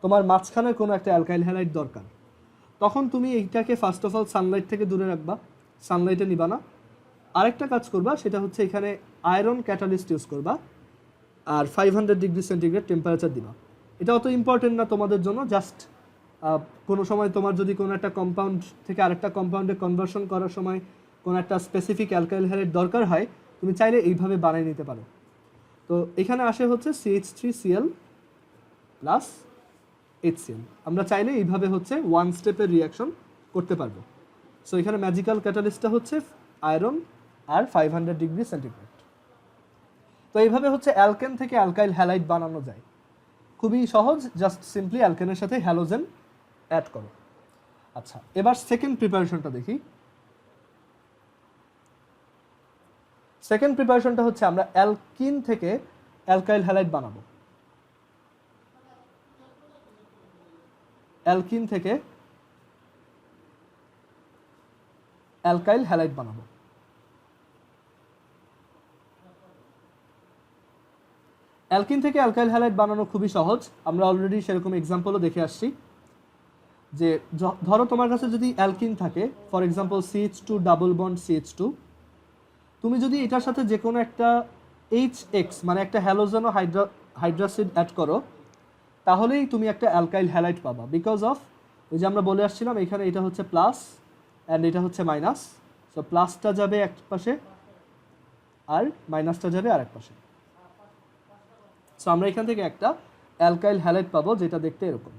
তোমার মাঝখানে কোনো একটা অ্যালকাইল হ্যালাইড দরকার, তখন তুমি এইটাকে ফার্স্ট অফ অল সানলাইট থেকে দূরে রাখবা, সানলাইটে নিবা না। আরেকটা কাজ করবা, সেটা হচ্ছে এখানে আয়রন ক্যাটালিস্ট ইউজ করবা আর 500 ডিগ্রি সেন্টিগ্রেড টেম্পারেচার দিবা। এটা অত ইম্পর্টেন্ট না তোমাদের জন্য, জাস্ট কোনো সময় তোমার যদি কোনো একটা কম্পাউন্ড থেকে আরেকটা কম্পাউন্ডে কনভার্সন করার সময় কোনো একটা স্পেসিফিক অ্যালকাইল হ্যালাইড দরকার হয়, তুমি চাইলে এইভাবে বানিয়ে নিতে পারো। তো এখানে আসে হচ্ছে CH3Cl প্লাস HCl। আমরা চাইলে এইভাবে হচ্ছে 1 স্টেপের রিয়াকশন করতে পারবো। সো এখানে ম্যাজিক্যাল ক্যাটালিস্টটা হচ্ছে আয়রন আর 500 ডিগ্রি সেন্টিগ্রেড। তো এইভাবে হচ্ছে অ্যালকেন থেকে অ্যালকাইল হ্যালাইড বানানো যায়, খুবই সহজ, জাস্ট সিম্পলি অ্যালকেনের সাথে হ্যালোজেন অ্যাড করো। আচ্ছা, এবার সেকেন্ড প্রিপারেশনটা দেখি। সেকেন্ড প্রিপারেশনটা হচ্ছে আমরা অ্যালকিন থেকে অ্যালকাইল হ্যালাইড বানাবো। অ্যালকিন থেকে অ্যালকাইল হ্যালাইড বানাবো। অ্যালকিন থেকে অ্যালকাইল হ্যালাইড বানানো খুবই সহজ, আমরা অলরেডি সেরকম এক্সাম্পলও দেখে আসছি। যে ধরো তোমার কাছে যদি অ্যালকিন থাকে, for example CH2 double bond CH2, তুমি যদি এটার সাথে যে কোনো একটা HX মানে একটা হ্যালোজেন ও হাইড্রাসিড অ্যাড করো, তাহলেই তুমি একটা অ্যালকাইল হ্যালাইড পাবা। বিকজ অফ ওই যে আমরা বলে আসছিলাম এখানে এটা হচ্ছে প্লাস অ্যান্ড এটা হচ্ছে মাইনাস, সো প্লাসটা যাবে এক পাশে আর মাইনাসটা যাবে আরেক পাশে। সো আমরা এখান থেকে একটা অ্যালকাইল হ্যালাইড পাবো যেটা দেখতে এরকম,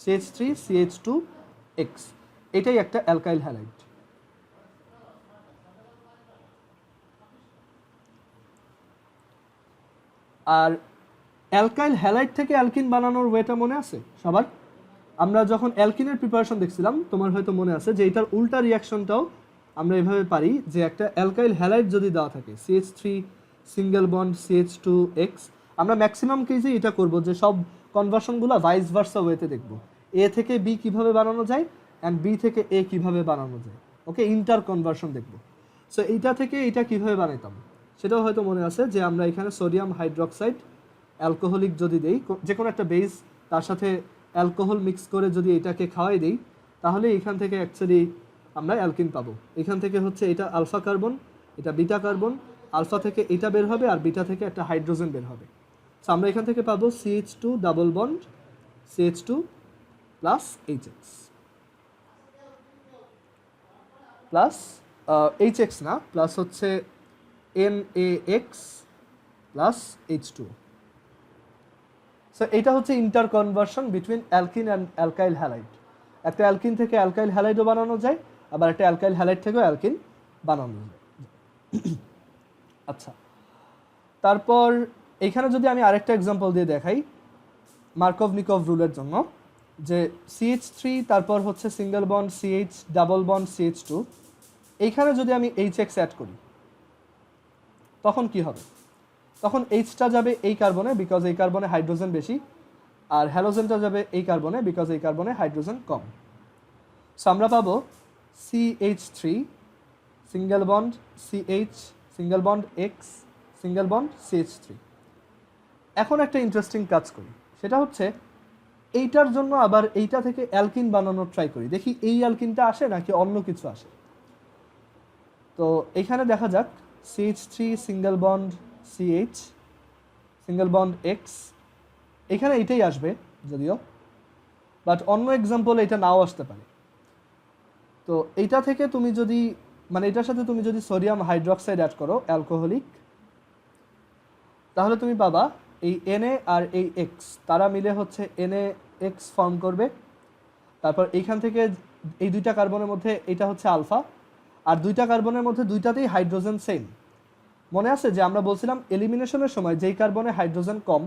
CH3CH2X, এটাই একটা অ্যালকাইল হ্যালাইড। আর অ্যালকাইল হ্যালাইড থেকে অ্যালকিন বানানোর ওয়েটা মনে আছে সবার? আমরা যখন অ্যালকিনের প্রিপারেশন দেখছিলাম, তোমার হয়তো মনে আছে যে এটার উল্টা রিয়াকশনটাও আমরা এভাবে পারি, যে একটা অ্যালকাইল হ্যালাইড যদি দেওয়া থাকে CH3 সিঙ্গেল বন্ড CH2X, আমরা ম্যাক্সিমাম কেসে এটা করব যে সব কনভার্সনগুলো ভাইস ভার্সা ওয়েতে দেখব, A থেকে B কিভাবে বানানো যায় অ্যান্ড B থেকে A কিভাবে বানানো যায়, ওকে, ইন্টার কনভার্সন দেখব। সো এইটা থেকে এটা কিভাবে বানাইতাম সেটাও হয়তো মনে আছে, যে আমরা এখানে সোডিয়াম হাইড্রোক্সাইড অ্যালকোহলিক যদি দেই, যে কোনো একটা বেস তার সাথে অ্যালকোহল মিক্স করে যদি এটাকে খাওয়াই দিই, তাহলে এখান থেকে অ্যাকচুয়ালি আমরা অ্যালকিন পাবো। এখান থেকে হচ্ছে এটা আলফা কার্বন, এটা বিটা কার্বন, আলফা থেকে এটা বের হবে আর বিটা থেকে একটা হাইড্রোজেন বের হবে। সো আমরা এখান থেকে পাবো CH2 double bond CH2 plus HX plus HX না, প্লাস হচ্ছে NaX প্লাস H2। সো এটা হচ্ছে inter conversion between alkyne and alkyl halide. একটা অ্যালকিন থেকে অ্যালকাইল হ্যালাইডও বানানো যায়, আবার একটা অ্যালকাইল হ্যালাইড থেকেও অ্যালকিন বানানো যায়। আচ্ছা, তারপর এখানে যদি আমি আরেকটা এক্সাম্পল দিয়ে দেখাই মার্কভ-নিকভ রুলের জন্য, যে CH3 তারপর হচ্ছে single bond CH double bond CH2, এইখানে যদি আমি HX অ্যাড করি তখন কি হবে? তখন Hটা যাবে এই কার্বনে, বিকজ এই কার্বনে হাইড্রোজেন বেশি, আর হ্যালোজেনটা যাবে এই কার্বনে, বিকজ এই কার্বনে হাইড্রোজেন কম। সো আমরা পাবো CH3 single bond CH single bond X single bond CH3। এখন একটা ইন্টারেস্টিং কাজ করি, সেটা হচ্ছে এইটার জন্য আবার এইটা থেকে অ্যালকিন বানানোর ট্রাই করি, দেখি এই অ্যালকিনটা আসে নাকি অন্য কিছু আসে। তো এখানে দেখা যাক CH3 single bond CH single bond X, এখানে এটাই আসবে যদিও, বাট অন্য এক্সাম্পল এটা নাও আসতে পারে। তো এইটা থেকে তুমি যদি মানে এটার সাথে তুমি যদি সোডিয়াম হাইড্রোক্সাইড অ্যাড করো অ্যালকোহলিক, তাহলে তুমি পাবা এই Na আর এই X তারা মিলে হচ্ছে NaX ফর্ম করবে। তারপর এইখান থেকে এই দুইটা কার্বনের মধ্যে এটা হচ্ছে আলফা, আর দুইটা কার্বনের মধ্যে দুইটাতেই হাইড্রোজেন সেম। মনে আছে যে আমরা বলছিলাম এলিমিনেশনের সময় যেই কার্বনে হাইড্রোজেন কম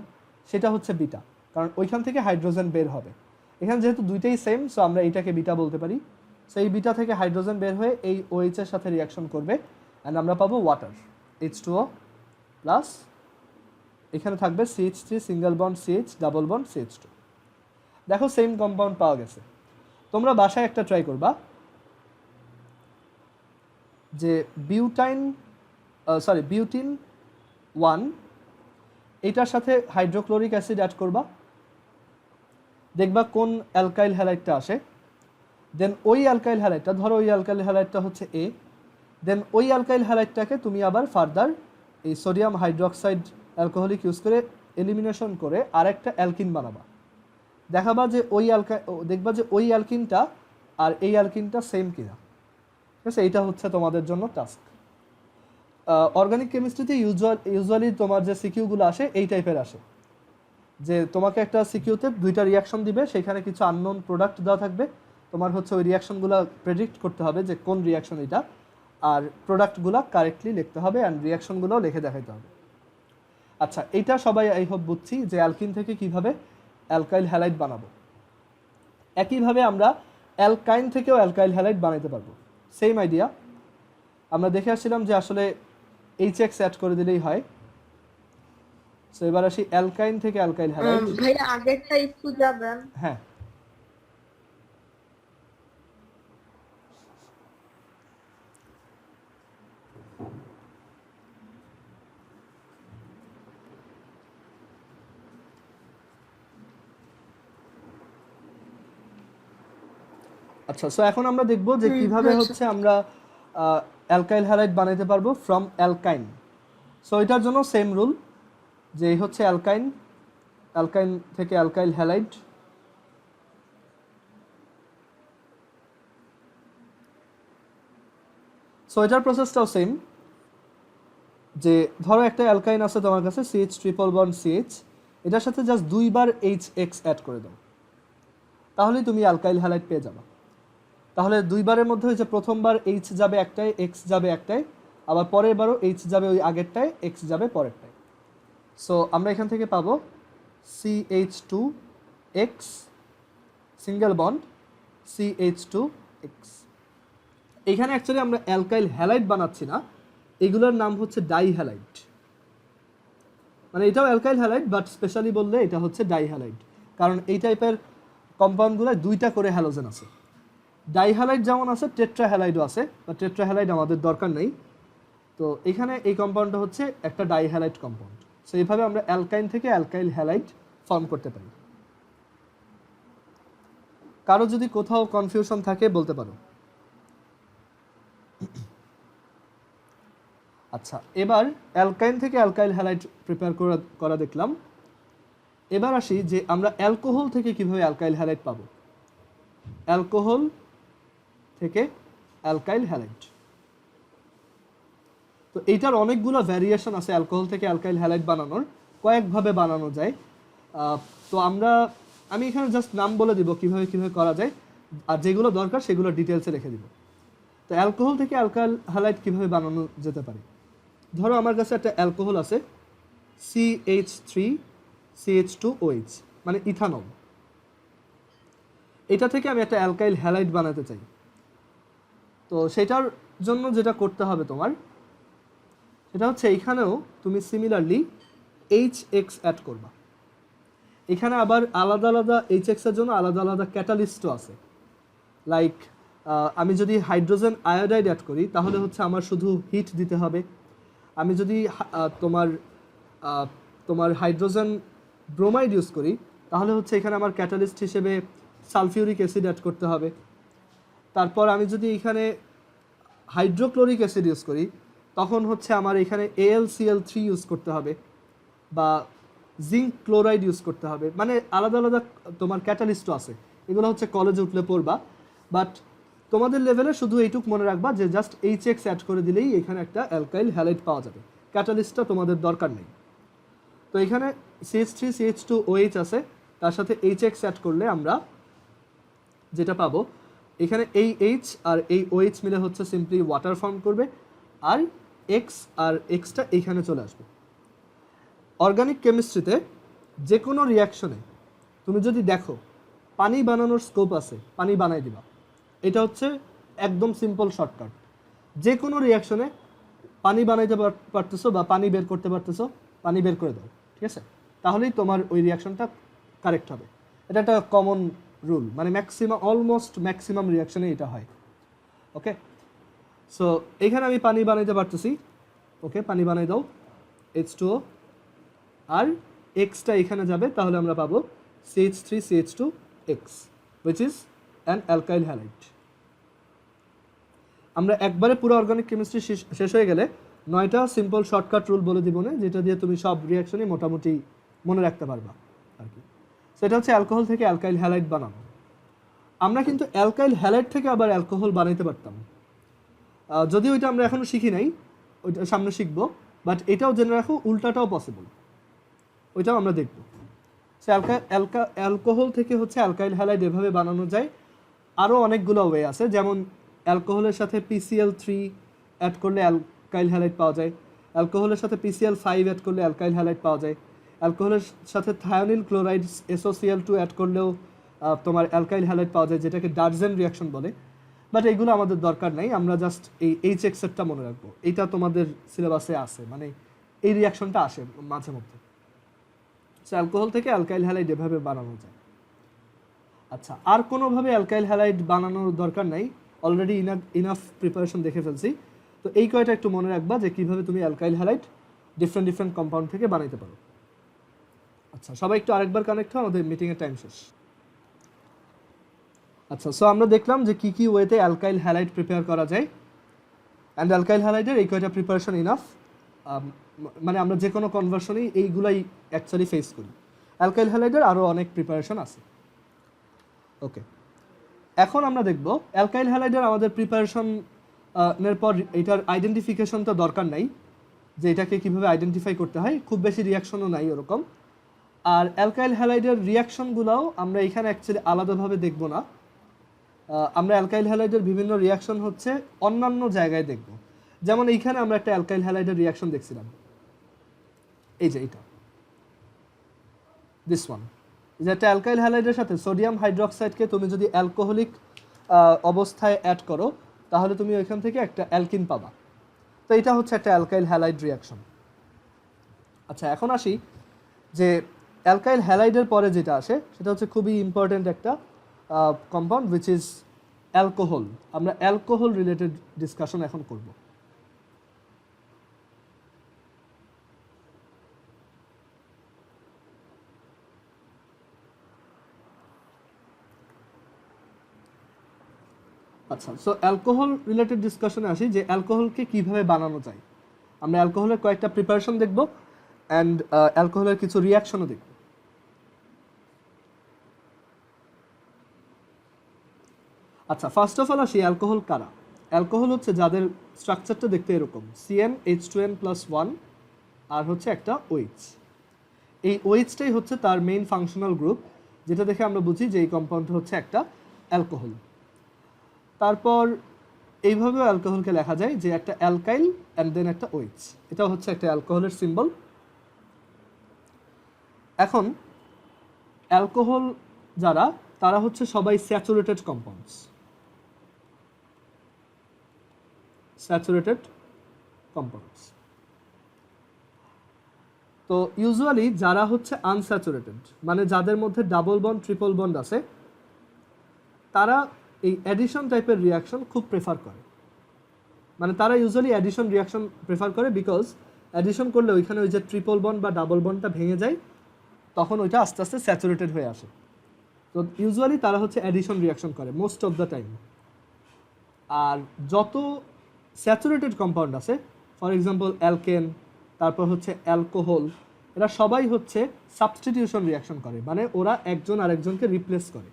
সেটা হচ্ছে বিটা, কারণ ওইখান থেকে হাইড্রোজেন বের হবে। এখানে যেহেতু দুইটাই সেম, সো আমরা এইটাকে বিটা বলতে পারি। সো এই বিটা থেকে হাইড্রোজেন বের হয়ে এই OH এর সাথে রিয়াকশন করবে অ্যান্ড আমরা পাবো ওয়াটার H2O প্লাস এখানে থাকবে CH3 single bond CH double bond CH2। দেখো সেম কম্পাউন্ড পাওয়া গেছে। তোমরা বাসায় একটা ট্রাই করবা, যে বিউটিন 1 এটার সাথে হাইড্রোক্লোরিক অ্যাসিড অ্যাড করবা, দেখবা কোন অ্যালকাইল হ্যালাইডটা আসে। দেন ওই অ্যালকাইল হ্যালাইডটা, ধরো ওই অ্যালকাইল হ্যালাইডটা হচ্ছে A, দেন ওই অ্যালকাইল হ্যালাইডটাকে তুমি আবার ফার্দার এই সোডিয়াম হাইড্রোক্সাইড অ্যালকোহলিক ইউজ করে এলিমিনেশন করে আরেকটা অ্যালকিন বানাবা। দেখাবা যে দেখবা যে ওই অ্যালকিনটা আর এই অ্যালকিনটা সেম কিনা। ঠিক আছে, এইটা হচ্ছে তোমাদের জন্য টাস্ক। অর্গানিক কেমিস্ট্রিতে ইউজুয়ালি তোমার যে সিকিউগুলো আসে এই টাইপের আসে, যে তোমাকে একটা সিকিউতে দুইটা রিয়াকশন দিবে, সেখানে কিছু আননোন প্রোডাক্ট দেওয়া থাকবে, তোমার হচ্ছে ওই রিয়াকশনগুলো প্রেডিক্ট করতে হবে যে কোন রিয়াকশন এটা, আর প্রোডাক্টগুলো কারেক্টলি লিখতে হবে অ্যান্ড রিয়াকশনগুলোও লিখে দেখাইতে হবে। আচ্ছা, এইটা সবাই আই হোপ বুঝছি যে অ্যালকিন থেকে কিভাবে অ্যালকাইল হ্যালাইড বানাবো। একইভাবে আমরা অ্যালকাইন থেকেও অ্যালকাইল হ্যালাইড বানাইতে পারবো, সেম আইডিয়া। আমরা দেখে আসছিলাম যে আসলে HX অ্যাড করে দিলেই হয়। সো এবার আসি অ্যালকাইন থেকে অ্যালকাইল হ্যালাইড। ভাইয়া আগেরটা একটু যাবেন। হ্যাঁ, আচ্ছা। সো এখন আমরা দেখব যে কিভাবে হচ্ছে আমরা অ্যালকাইল হ্যালাইড বানাইতে পারবো ফ্রম অ্যালকাইন। সো এটার জন্য সেম রুল, যে এই হচ্ছে অ্যালকাইন, অ্যালকাইন থেকে অ্যালকাইল হ্যালাইড। সো এটার প্রসেসটাও সেম, যে ধরো একটা অ্যালকাইন আছে তোমার কাছে CH ট্রিপল বন্ড CH, এটার সাথে জাস্ট 2 বার HX অ্যাড করে দাও, তাহলেই তুমি অ্যালকাইল হ্যালাইড পেয়ে যাবে। তাহলে 2 বারের মধ্যে হচ্ছে প্রথমবার H যাবে একটাই, X যাবে একটাই, আবার পরের বারও H যাবে ওই আগেরটায়, X যাবে পরেরটায়। সো আমরা এখান থেকে পাবো CH2X সিঙ্গেল বন্ড CH2X। এখানে অ্যাকচুয়ালি আমরা অ্যালকাইল হ্যালাইড বানাচ্ছি না, এগুলোর নাম হচ্ছে ডাই হ্যালাইড। মানে এটাও অ্যালকাইল হ্যালাইড, বাট স্পেশালি বললে এটা হচ্ছে ডাই হ্যালাইড, কারণ এই টাইপের কম্পাউন্ডগুলো 2টা করে হ্যালোজেন আছে। ডাই হ্যালাইড যেমন আছে, টেট্রা হ্যালাইডও আছে, বা টেট্রা হ্যালাইড আমাদের দরকার নেই। তো এখানে এই কম্পাউন্ডটা হচ্ছে একটা ডাই হ্যালাইড কম্পাউন্ড। সো এইভাবে আমরা অ্যালকাইন থেকে অ্যালকাইল হ্যালাইড ফর্ম করতে পারি। কারো যদি কোথাও কনফিউশন থাকে বলতে পারো। আচ্ছা, এবার অ্যালকাইন থেকে অ্যালকাইল হ্যালাইড প্রিপেয়ার করা দেখলাম। এবার আসি যে আমরা অ্যালকোহল থেকে কিভাবে অ্যালকাইল হ্যালাইড পাবো। অ্যালকোহল থেকে অ্যালকাইল হ্যালাইড, তো এইটার অনেকগুলো ভ্যারিয়েশন আছে। অ্যালকোহল থেকে অ্যালকাইল হ্যালাইড বানানোর কয়েকভাবে বানানো যায়। তো আমি এখানে জাস্ট নাম বলে দিব কিভাবে কিভাবে করা যায়, আর যেগুলো দরকার সেগুলো ডিটেলসে রেখে দিব। তো অ্যালকোহল থেকে অ্যালকাইল হ্যালাইড কিভাবে বানানো যেতে পারে। ধরো আমার কাছে একটা অ্যালকোহল আছে CH3CH2OH, মানে ইথানল। এটা থেকে আমি একটা অ্যালকাইল হ্যালাইড বানাতে চাই। তো সেটার জন্য যেটা করতে হবে তোমার, সেটা হচ্ছে এখানেও তুমি সিমিলারলি HX অ্যাড করবা। এখানে আবার আলাদা আলাদা HX এর জন্য আলাদা আলাদা ক্যাটালিস্টও আছে। লাইক আমি যদি হাইড্রোজেন আয়োডাইড অ্যাড করি তাহলে হচ্ছে আমার শুধু হিট দিতে হবে। আমি যদি তোমার হাইড্রোজেন ব্রোমাইড ইউজ করি তাহলে হচ্ছে এখানে আমার ক্যাটালিস্ট হিসেবে সালফিউরিক অ্যাসিড অ্যাড করতে হবে। তারপর আমি যদি এখানে হাইড্রোক্লোরিক অ্যাসিড ইউজ করি তখন হচ্ছে আমার এখানে AlCl3 ইউজ করতে হবে, বা জিঙ্ক ক্লোরাইড ইউজ করতে হবে। মানে আলাদা আলাদা তোমার ক্যাটালিস্টও আছে, এগুলো হচ্ছে কলেজে উঠলে পড়বা। বাট তোমাদের লেভেলে শুধু এইটুক মনে রাখবা যে জাস্ট HX অ্যাড করে দিলেই এখানে একটা অ্যালকাইল হ্যালাইড পাওয়া যাবে, ক্যাটালিস্টটা তোমাদের দরকার নেই। তো এখানে CH3CH2OH আছে, তার সাথে HX অ্যাড করলে আমরা যেটা পাবো, এখানে এই H আর এই OH মিলে হচ্ছে সিম্পলি ওয়াটার ফর্ম করবে, আর X আর Xটা এইখানে চলে আসবে। অর্গানিক কেমিস্ট্রিতে যে কোনো রিয়াকশনে তুমি যদি দেখো পানি বানানোর স্কোপ আছে, পানি বানাই দিবা। এটা হচ্ছে একদম সিম্পল শর্টকাট। যে কোনো রিয়াকশনে পানি বানাইতে পারতেছো বা পানি বের করতে পারতেছো, পানি বের করে দাও, ঠিক আছে? তাহলেই তোমার ওই রিয়াকশনটা কারেক্ট হবে। এটা একটা কমন রুল, মানে অলমোস্ট ম্যাক্সিমাম রিয়াকশনে এটা হয়। ওকে, সো এখানে আমি পানি বানাইতে পারতেছি। ওকে, পানি বানাই দাও, H2O, আর Xটা এখানে যাবে, তাহলে আমরা পাবো CH3CH2X, which is an alkyl halide. আমরা একবারে পুরো অর্গানিক কেমিস্ট্রি শেষ হয়ে গেলে 9টা সিম্পল শর্টকাট রুল বলে দিব না, যেটা দিয়ে তুমি সব রিয়াকশনই মোটামুটি মনে রাখতে পারবা আর কি। সেটা হচ্ছে অ্যালকোহল থেকে অ্যালকাইল হ্যালাইড বানানো। আমরা কিন্তু অ্যালকাইল হ্যালাইড থেকে আবার অ্যালকোহল বানাইতে পারতাম, যদিও ওইটা আমরা এখনও শিখি নাই, ওইটা সামনে শিখবো। বাট এটাও জেনে রাখো উল্টাটাও পসিবল, ওইটাও আমরা দেখব। সে অ্যালকোহল থেকে হচ্ছে অ্যালকাইল হ্যালাইড এভাবে বানানো যায়। আরও অনেকগুলো ওয়ে আছে, যেমন অ্যালকোহলের সাথে PCl3 অ্যাড করলে অ্যালকাইল হ্যালাইড পাওয়া যায়, অ্যালকোহলের সাথে PCl5 অ্যাড করলে অ্যালকাইল হ্যালাইড পাওয়া যায়, অ্যালকোহলের সাথে থায়োনিল ক্লোরাইড SOCl2 অ্যাড করলেও তোমার অ্যালকাইল হ্যালাইড পাওয়া যায়, যেটাকে ডার্জেন রিয়াকশন বলে। বাট এইগুলো আমাদের দরকার নাই, আমরা জাস্ট এই HX সেটটা মনে রাখবো, এইটা তোমাদের সিলেবাসে আছে, মানে এই রিয়াকশনটা আসে মাঝে মধ্যে। সো অ্যালকোহল থেকে অ্যালকাইল হ্যালাইড এভাবে বানানো যায়। আচ্ছা, আর কোনোভাবে অ্যালকাইল হ্যালাইড বানানোর দরকার নাই, অলরেডি ইনাফ প্রিপারেশন দেখে ফেলছি। তো এই কয়টা একটু মনে রাখবা যে কীভাবে তুমি অ্যালকাইল হ্যালাইড ডিফারেন্ট কম্পাউন্ড থেকে বানাইতে পারো। আচ্ছা, সবাই একটু আরেকবার কানেক্ট হও, আমাদের মিটিংয়ের টাইম শেষ। আচ্ছা, সো আমরা দেখলাম যে কী কী ওয়েতে অ্যালকাইল হ্যালাইড প্রিপেয়ার করা যায়, অ্যান্ড অ্যালকাইল হ্যালাইডের এই কয়টা প্রিপারেশন ইনাফ। মানে আমরা যে কোনো কনভার্সনেই এইগুলাই অ্যাকচুয়ালি ফেস করি। অ্যালকাইল হ্যালাইডের আরও অনেক প্রিপারেশন আছে। ওকে, এখন আমরা দেখব অ্যালকাইল হ্যালাইডের আমাদের প্রিপারেশন এর পর এটার আইডেন্টিফিকেশন তো দরকার নাই, যে এটাকে কীভাবে আইডেন্টিফাই করতে হয়, খুব বেশি রিয়াকশনও নাই ওরকম। আর অ্যালকাইল হ্যালাইডের রিয়াকশনগুলোও আমরা এখানে অ্যাকচুয়ালি আলাদাভাবে দেখব না, আমরা অ্যালকাইল হ্যালাইডের বিভিন্ন রিয়াকশন হচ্ছে অন্যান্য জায়গায় দেখব। যেমন এইখানে আমরা একটা অ্যালকাইল হ্যালাইডের রিয়াকশন দেখছিলাম, এই যে এটা, দিস ওয়ান, যে একটা অ্যালকাইল হ্যালাইডের সাথে সোডিয়াম হাইড্রোক্সাইডকে তুমি যদি অ্যালকোহলিক অবস্থায় অ্যাড করো, তাহলে তুমি ওইখান থেকে একটা অ্যালকিন পাবা। তো এটা হচ্ছে একটা অ্যালকাইল হ্যালাইড রিয়াকশন। আচ্ছা, এখন আসি যে অ্যালকাইল হ্যালাইডের পরে যেটা আসে সেটা হচ্ছে খুবই ইম্পর্ট্যান্ট একটা কম্পাউন্ড, উইচ ইজ অ্যালকোহল। আমরা অ্যালকোহল রিলেটেড ডিসকাশন এখন করব। আচ্ছা, সো অ্যালকোহল রিলেটেড ডিসকাশনে আসি যে অ্যালকোহলকে কিভাবে বানানো যায়। আমরা অ্যালকোহলের কয়েকটা প্রিপারেশন দেখব, অ্যান্ড অ্যালকোহলের কিছু রিয়াকশনও দেখব। আচ্ছা, ফার্স্ট অফ অল আসি অ্যালকোহল কারা। অ্যালকোহল হচ্ছে যাদের স্ট্রাকচারটা দেখতে এরকম, CnH2n+1 আর হচ্ছে একটা OH। এই OH-টাই হচ্ছে তার মেইন ফাংশনাল গ্রুপ, যেটা দেখে আমরা বুঝি যে এই কম্পাউন্ডটা হচ্ছে একটা অ্যালকোহল। তারপর এইভাবেও অ্যালকোহলকে লেখা যায় যে একটা অ্যালকাইল অ্যান্ড দেন একটা OH, এটা হচ্ছে একটা অ্যালকোহলের সিম্বল। এখন অ্যালকোহল যারা, তারা হচ্ছে সবাই স্যাচুরেটেড কম্পাউন্ডস, স্যাচুরেটেড কম্পাউন্ডস। তো ইউজুয়ালি যারা হচ্ছে আনস্যাচুরেটেড, মানে যাদের মধ্যে ডাবল বন্ড ট্রিপল বন্ড আছে, তারা এই অ্যাডিশন টাইপের রিয়াকশন খুব প্রেফার করে। মানে তারা ইউজুয়ালি অ্যাডিশন রিয়াকশন প্রেফার করে, বিকজ অ্যাডিশন করলে ওইখানে ওই যে ট্রিপল বন্ড বা ডাবল বন্ডটা ভেঙে যায়, তখন ওইটা আস্তে আস্তে স্যাচুরেটেড হয়ে আসে। তো ইউজুয়ালি তারা হচ্ছে অ্যাডিশন রিয়াকশন করে মোস্ট অফ দ্য টাইম। আর যত স্যাচুরেটেড কম্পাউন্ড আছে, ফর এক্সাম্পল অ্যালকেন, তারপর হচ্ছে অ্যালকোহল, এরা সবাই হচ্ছে সাবস্টিটিউশন রিয়াকশন করে, মানে ওরা একজন আরেকজনকে রিপ্লেস করে।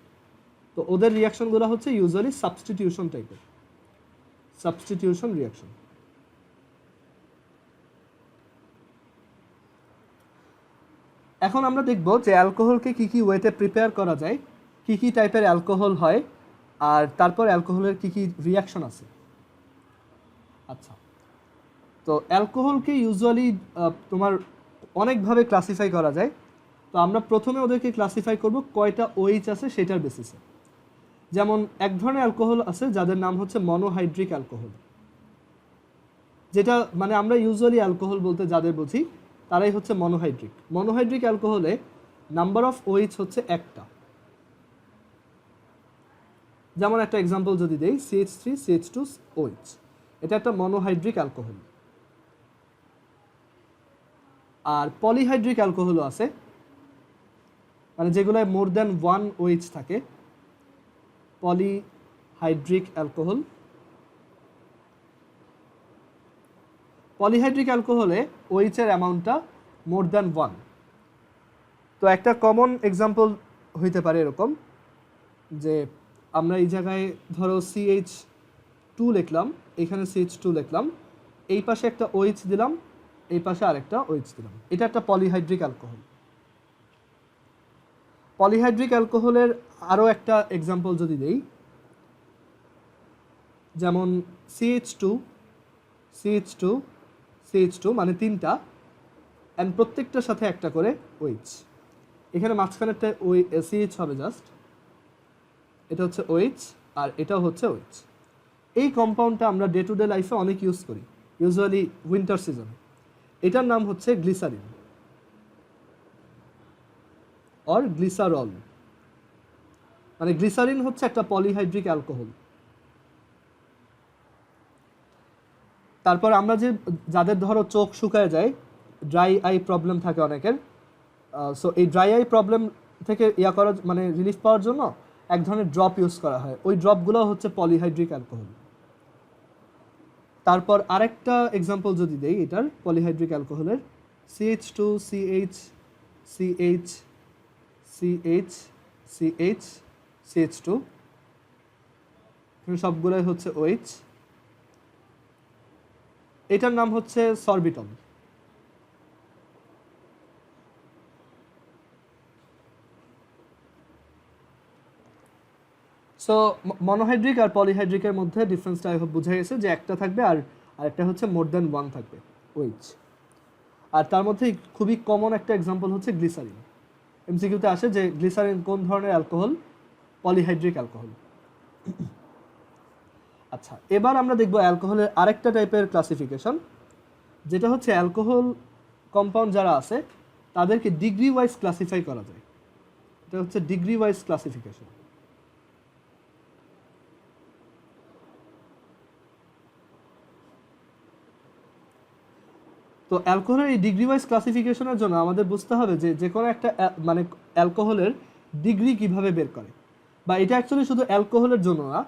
তো ওদের রিয়াকশনগুলো হচ্ছে ইউজুয়ালি সাবস্টিটিউশন টাইপের, সাবস্টিটিউশন রিয়াকশন। এখন আমরা দেখব যে অ্যালকোহলকে কী কী ওয়েতে প্রিপেয়ার করা যায়, কী কী টাইপের অ্যালকোহল হয়, আর তারপর অ্যালকোহলের কী কী রিয়াকশন আছে। আচ্ছা, তো অ্যালকোহলকে ইউজুয়ালি তোমার অনেকভাবে ক্লাসিফাই করা যায়। তো আমরা প্রথমে ওদেরকে ক্লাসিফাই করব কয়টা OH আছে সেটার বেসিসে। যেমন এক ধরনের অ্যালকোহল আছে যাদের নাম হচ্ছে মনোহাইড্রিক অ্যালকোহল, যেটা মানে আমরা ইউজুয়ালি অ্যালকোহল বলতে যাদের বুঝি তারাই হচ্ছে মনোহাইড্রিক। মনোহাইড্রিক অ্যালকোহলে নাম্বার অফ OH হচ্ছে একটা। যেমন একটা এক্সাম্পল যদি দেই, CH3CH2OH, এটা একটা মনোহাইড্রিক অ্যালকোহল। আর পলিহাইড্রিক অ্যালকোহলও আছে, মানে যেগুলোয় মোর দ্যান 1 OH থাকে, পলিহাইড্রিক অ্যালকোহল। পলিহাইড্রিক অ্যালকোহলে OH এর অ্যামাউন্টটা মোর দ্যান 1। তো একটা কমন এক্সাম্পল হইতে পারে এরকম যে আমরা এই জায়গায় ধরো CH2 লিখলাম, এখানে CH2 লিখলাম, এই পাশে একটা OH দিলাম, এই পাশে আরেকটা OH দিলাম, এটা একটা পলিহাইড্রিক অ্যালকোহল। পলিহাইড্রিক অ্যালকোহলের আরও একটা এক্সাম্পল যদি দেই, যেমন CH2 CH2 CH2 মানে তিনটা, অ্যান্ড প্রত্যেকটার সাথে একটা করে OH। এখানে মাঝখানেরটা ওই CH হবে জাস্ট, এটা হচ্ছে OH আর এটাও হচ্ছে OH। এই কম্পাউন্ডটা আমরা ডে টু ডে লাইফে অনেক ইউজ করি, ইউজুয়ালি উইন্টার সিজনে। এটার নাম হচ্ছে গ্লিসারিন অর গ্লিসারল। মানে গ্লিসারিন হচ্ছে একটা পলিহাইড্রিক অ্যালকোহল। তারপর আমরা যাদের ধরো চোখ শুকায় যায়, ড্রাই আই প্রবলেম থাকে অনেকের, সো এই ড্রাই আই প্রবলেম থেকে করার মানে রিলিফ পাওয়ার জন্য এক ধরনের ড্রপ ইউজ করা হয়, ওই ড্রপগুলো হচ্ছে পলিহাইড্রিক অ্যালকোহল। তারপর আরেকটা এক্সাম্পল যদি দেই এটার polyhydric অ্যালকোহলের, CH2 CH CH CH CH CH2, সবগুলোই হচ্ছে OH। এটার নাম হচ্ছে সরবিটল। সো মনোহাইড্রিক আর পলিহাইড্রিকের মধ্যে ডিফারেন্সটা আই হোপ বোঝা গেছে, যে একটা থাকবে আর আরেকটা হচ্ছে মোর দ্যান ওয়ান থাকবে OH। আর তার মধ্যে খুবই কমন একটা এক্সাম্পল হচ্ছে গ্লিসারিন। এমসিকিউতে আসে যে গ্লিসারিন কোন ধরনের অ্যালকোহল? Polyhydric alcohol. আচ্ছা, এবার আমরা দেখব অ্যালকোহলের আরেকটা টাইপের ক্লাসিফিকেশন, যেটা হচ্ছে অ্যালকোহল কম্পাউন্ড যারা আছে তাদেরকে ডিগ্রি ওয়াইজ ক্লাসিফাই করা যায়। এটা হচ্ছে ডিগ্রি ওয়াইজ ক্লাসিফিকেশন। তো অ্যালকোহলের এই ডিগ্রি ওয়াইজ ক্লাসিফিকেশনের জন্য আমাদের বুঝতে হবে যে কোনো একটা মানে অ্যালকোহলের ডিগ্রি কিভাবে বের করে, বা এটা অ্যাকচুয়ালি শুধু অ্যালকোহলের জন্য না,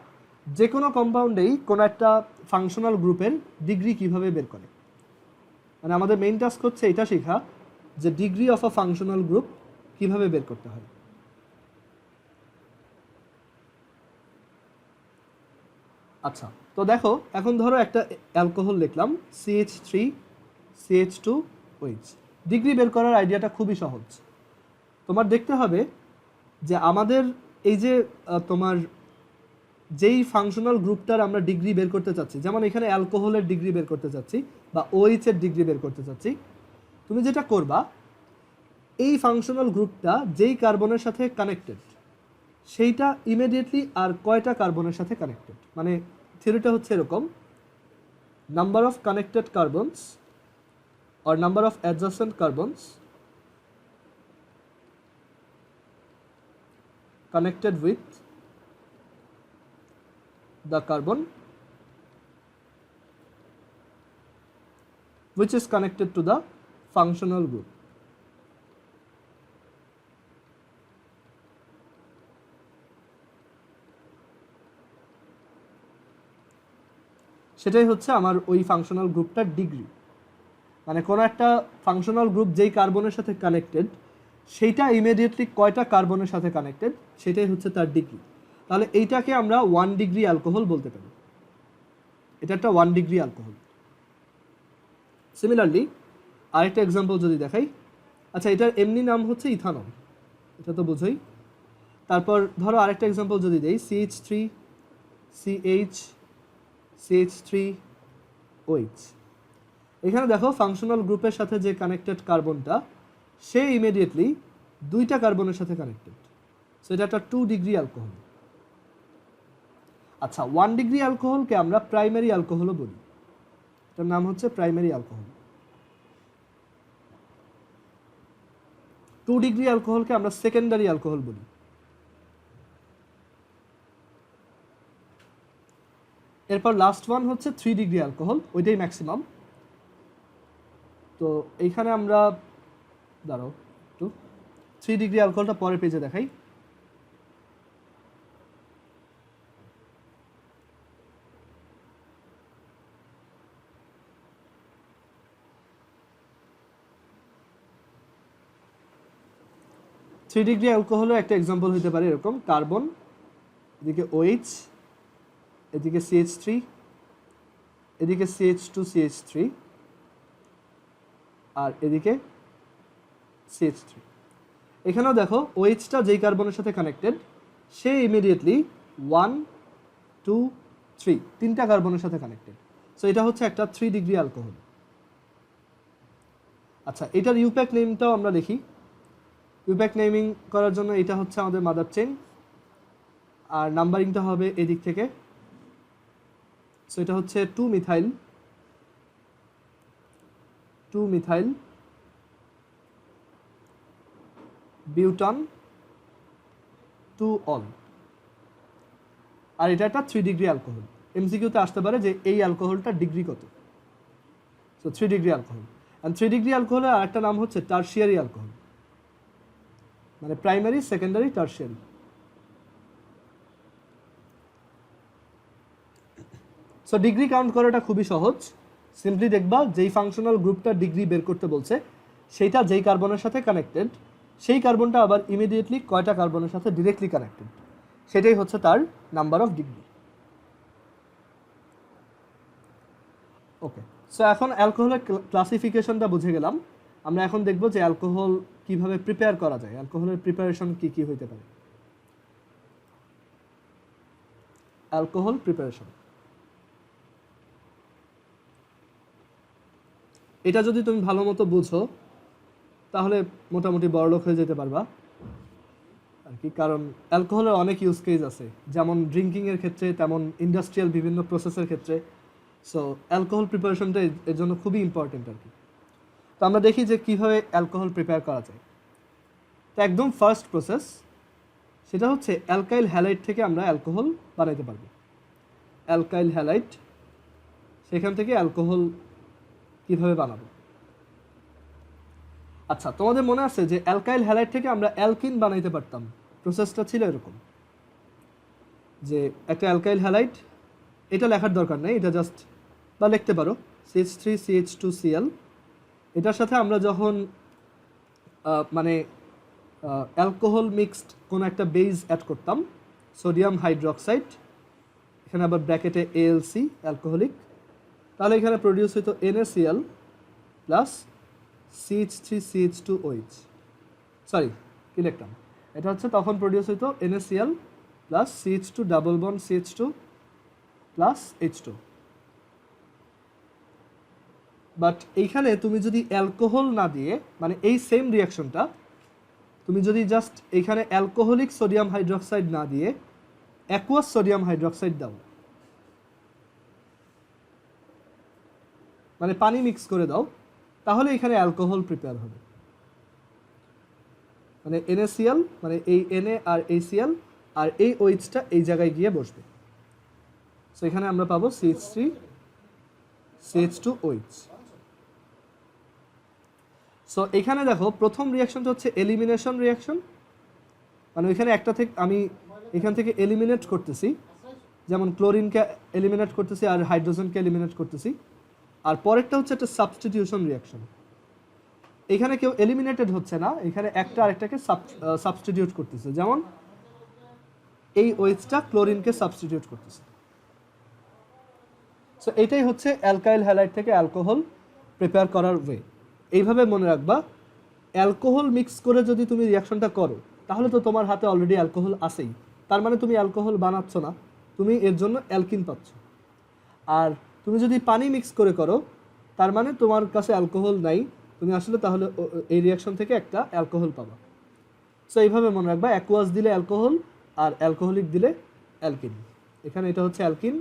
যে কোনো কম্পাউন্ডেই কোনো একটা ফাংশনাল গ্রুপের ডিগ্রি কিভাবে বের করে। মানে আমাদের মেইন টাস্ক হচ্ছে এটা শেখা যে degree of a functional group কিভাবে বের করতে হয়। আচ্ছা, তো দেখো এখন ধরো একটা অ্যালকোহল লিখলাম CH3 CH2OH। ডিগ্রি বের করার আইডিয়াটা খুবই সহজ। তোমার দেখতে হবে যে আমাদের এই যে তোমার যেই ফাংশনাল গ্রুপটার আমরা ডিগ্রি বের করতে চাচ্ছি, যেমন এখানে অ্যালকোহলের ডিগ্রি বের করতে চাচ্ছি বা OH এর ডিগ্রি বের করতে চাচ্ছি, তুমি যেটা করবা এই ফাংশনাল গ্রুপটা যেই কার্বনের সাথে কানেক্টেড সেইটা ইমিডিয়েটলি আর কয়টা কার্বনের সাথে কানেক্টেড, মানে থিওরিটা হচ্ছে এরকম, number of connected carbons or number of adjacent carbons connected with the carbon which is connected to the functional group. সেটাই হচ্ছে আমার ওই ফাংশনাল গ্রুপটার ডিগ্রি। মানে কোনো একটা ফাংশনাল গ্রুপ যেই কার্বনের সাথে কানেক্টেড সেইটা ইমিডিয়েটলি কয়টা কার্বনের সাথে কানেক্টেড সেটাই হচ্ছে তার ডিগ্রি। তাহলে এইটাকে আমরা 1 ডিগ্রি অ্যালকোহল বলতে পারি, এটা একটা 1 ডিগ্রি অ্যালকোহল। সিমিলারলি আরেকটা এক্সাম্পল যদি দেখাই, আচ্ছা এটার এমনি নাম হচ্ছে ইথানল, এটা তো বোঝোই। তারপর ধরো আরেকটা এক্সাম্পল যদি দেই CH3 CH CH3OH। এখানে দেখো ফাংশনাল গ্রুপের সাথে যে কানেক্টেড কার্বনটা সে ইমিডিয়েটলি দুইটা কার্বনের সাথে কানেক্টেড, সো এটা একটা 2 ডিগ্রি অ্যালকোহল। আচ্ছা, 1 ডিগ্রি অ্যালকোহলকে আমরা প্রাইমারি অ্যালকোহলও বলি, এটার নাম হচ্ছে প্রাইমারি অ্যালকোহল। 2 ডিগ্রি অ্যালকোহলকে আমরা সেকেন্ডারি অ্যালকোহল বলি। এরপর লাস্ট ওয়ান হচ্ছে 3 ডিগ্রি অ্যালকোহল, ওইটাই ম্যাক্সিমাম। তো এইখানে আমরা দাঁড়াও একটু 3 ডিগ্রি অ্যালকোহলটা পরের পেজে দেখাই। থ্রি ডিগ্রি অ্যালকোহলের একটা এক্সাম্পল হতে পারে এরকম, কার্বন, এদিকে OH, এদিকে CH3, এদিকে CH2CH3 আর এদিকে CH3। এখানেও দেখো OH-টা যেই কার্বনের সাথে কানেক্টেড সে ইমিডিয়েটলি 1 2 তিনটা কার্বনের সাথে কানেক্টেড। সো এটা হচ্ছে একটা 3 ডিগ্রি অ্যালকোহল। আচ্ছা, এটার ইউপ্যাক নেমটাও আমরা লিখি। ইউপ্যাক নেমিং করার জন্য এটা হচ্ছে আমাদের মাদার চেইন, আর নাম্বারিংটা হবে এদিক থেকে। সো এটা হচ্ছে 2 মিথাইল বিউটান 2 অল। আর এটা একটা 3 ডিগ্রি অ্যালকোহল। এমসিকিউতে আসতে পারে যে এই অ্যালকোহলটা ডিগ্রি কত। So 3 degree alcohol. And 3 degree অ্যালকোহলের আরেকটা নাম হচ্ছে টারশিয়ারি অ্যালকোহল, মানে primary, secondary, tertiary. So degree count করাটা খুবই সহজ। সিম্পলি দেখবা যেই ফাংশনাল গ্রুপটা ডিগ্রি বের করতে বলছে সেইটা যেই কার্বনের সাথে কানেক্টেড, সেই কার্বনটা আবার ইমিডিয়েটলি কয়টা কার্বনের সাথে ডিরেক্টলি কানেক্টেড, সেটাই হচ্ছে তার number of degree. Okay, so এখন অ্যালকোহলের ক্লাসিফিকেশনটা বুঝে গেলাম। আমরা এখন দেখব যে অ্যালকোহল কিভাবে প্রিপেয়ার করা যায়, অ্যালকোহলের প্রিপারেশন কি কি হইতে পারে। অ্যালকোহল প্রিপারেশন, এটা যদি তুমি ভালো মতো বুঝো তাহলে মোটামুটি বড়লোক হয়ে যেতে পারবা আর কি। কারণ অ্যালকোহলের অনেক ইউজ কেস আছে, যেমন ড্রিঙ্কিংয়ের ক্ষেত্রে, তেমন ইন্ডাস্ট্রিয়াল বিভিন্ন প্রসেসের ক্ষেত্রে। সো অ্যালকোহল প্রিপারেশনটা এর জন্য খুবই ইম্পর্টেন্ট আর কি। তো আমরা দেখি যে কীভাবে অ্যালকোহল প্রিপেয়ার করা যায়। তো একদম ফার্স্ট প্রসেস সেটা হচ্ছে অ্যালকাইল হ্যালাইড থেকে আমরা অ্যালকোহল বানাইতে পারবো। অ্যালকাইল হ্যালাইড, সেখান থেকে অ্যালকোহল কীভাবে বানাবো। আচ্ছা, তোমাদের মনে আছে যে অ্যালকাইল হ্যালাইড থেকে আমরা অ্যালকিন বানাইতে পারতাম। প্রসেসটা ছিল এরকম যে একটা অ্যালকাইল হ্যালাইড, এটা লেখার দরকার নেই, এটা জাস্ট বা লিখতে পারো CH3CH2Cl। এটার সাথে আমরা যখন মানে অ্যালকোহল মিক্সড কোনো একটা বেজ অ্যাড করতাম, সোডিয়াম হাইড্রোক্সাইড, এখানে আবার ব্র্যাকেটে ALC অ্যালকোহলিক, তাহলে এখানে প্রডিউস হতো NaCl প্লাস CH3CH2OH। সরি, কি লিখতাম, এটা হচ্ছে তখন প্রডিউস হতো NaCl plus CH2 double bond CH2 plus H2। But এইখানে তুমি যদি অ্যালকোহল না দিয়ে, মানে এই সেম রিয়াকশনটা তুমি যদি জাস্ট এইখানে অ্যালকোহলিক সোডিয়াম হাইড্রোক্সাইড না দিয়ে অ্যাকুয়াস সোডিয়াম হাইড্রোক্সাইড দাও, মানে পানি মিক্স করে দাও, তাহলে এখানে অ্যালকোহল প্রিপেয়ার হবে। মানে NaCl, মানে এই Na আর ACl আর এই OH-টা এই জায়গায় গিয়ে বসবে। সো এখানে আমরা পাবো CH3CH2OH। সো এখানে দেখো প্রথম রিয়াকশনটা হচ্ছে এলিমিনেশন রিয়াকশন, মানে ওইখানে একটা থেকে আমি এখান থেকে এলিমিনেট করতেছি, যেমন ক্লোরিনকে এলিমিনেট করতেছি আর হাইড্রোজেনকে এলিমিনেট করতেছি। আর পরেরটা হচ্ছে একটা সাবস্টিটিউশন রিয়াকশন, এখানে কেউ এলিমিনেটেড হচ্ছে না, এখানে একটা আরেকটাকে সাবস্টিটিউট করতেছে, যেমন এই OH-টা ক্লোরিনকে সাবস্টিটিউট করতেছে। সো এটাই হচ্ছে অ্যালকাইল হ্যালাইড থেকে অ্যালকোহল প্রিপেয়ার করার ওয়ে। এইভাবে মনে রাখবা, অ্যালকোহল মিক্স করে যদি তুমি রিয়াকশনটা করো তাহলে তো তোমার হাতে অলরেডি অ্যালকোহল আছেই, তার মানে তুমি অ্যালকোহল বানাচ্ছ না, তুমি এর জন্য অ্যালকিন পাচ্ছ। আর তুমি যদি পানি মিক্স করে করো তার মানে তোমার কাছে অ্যালকোহল নাই, তুমি আসলে তাহলে এই রিয়াকশন থেকে একটা অ্যালকোহল পাবা। সো এইভাবে মনে রাখবা, অ্যাকুয়াস দিলে অ্যালকোহল আর অ্যালকোহলিক দিলে অ্যালকিন। এখানে এটা হচ্ছে অ্যালকিন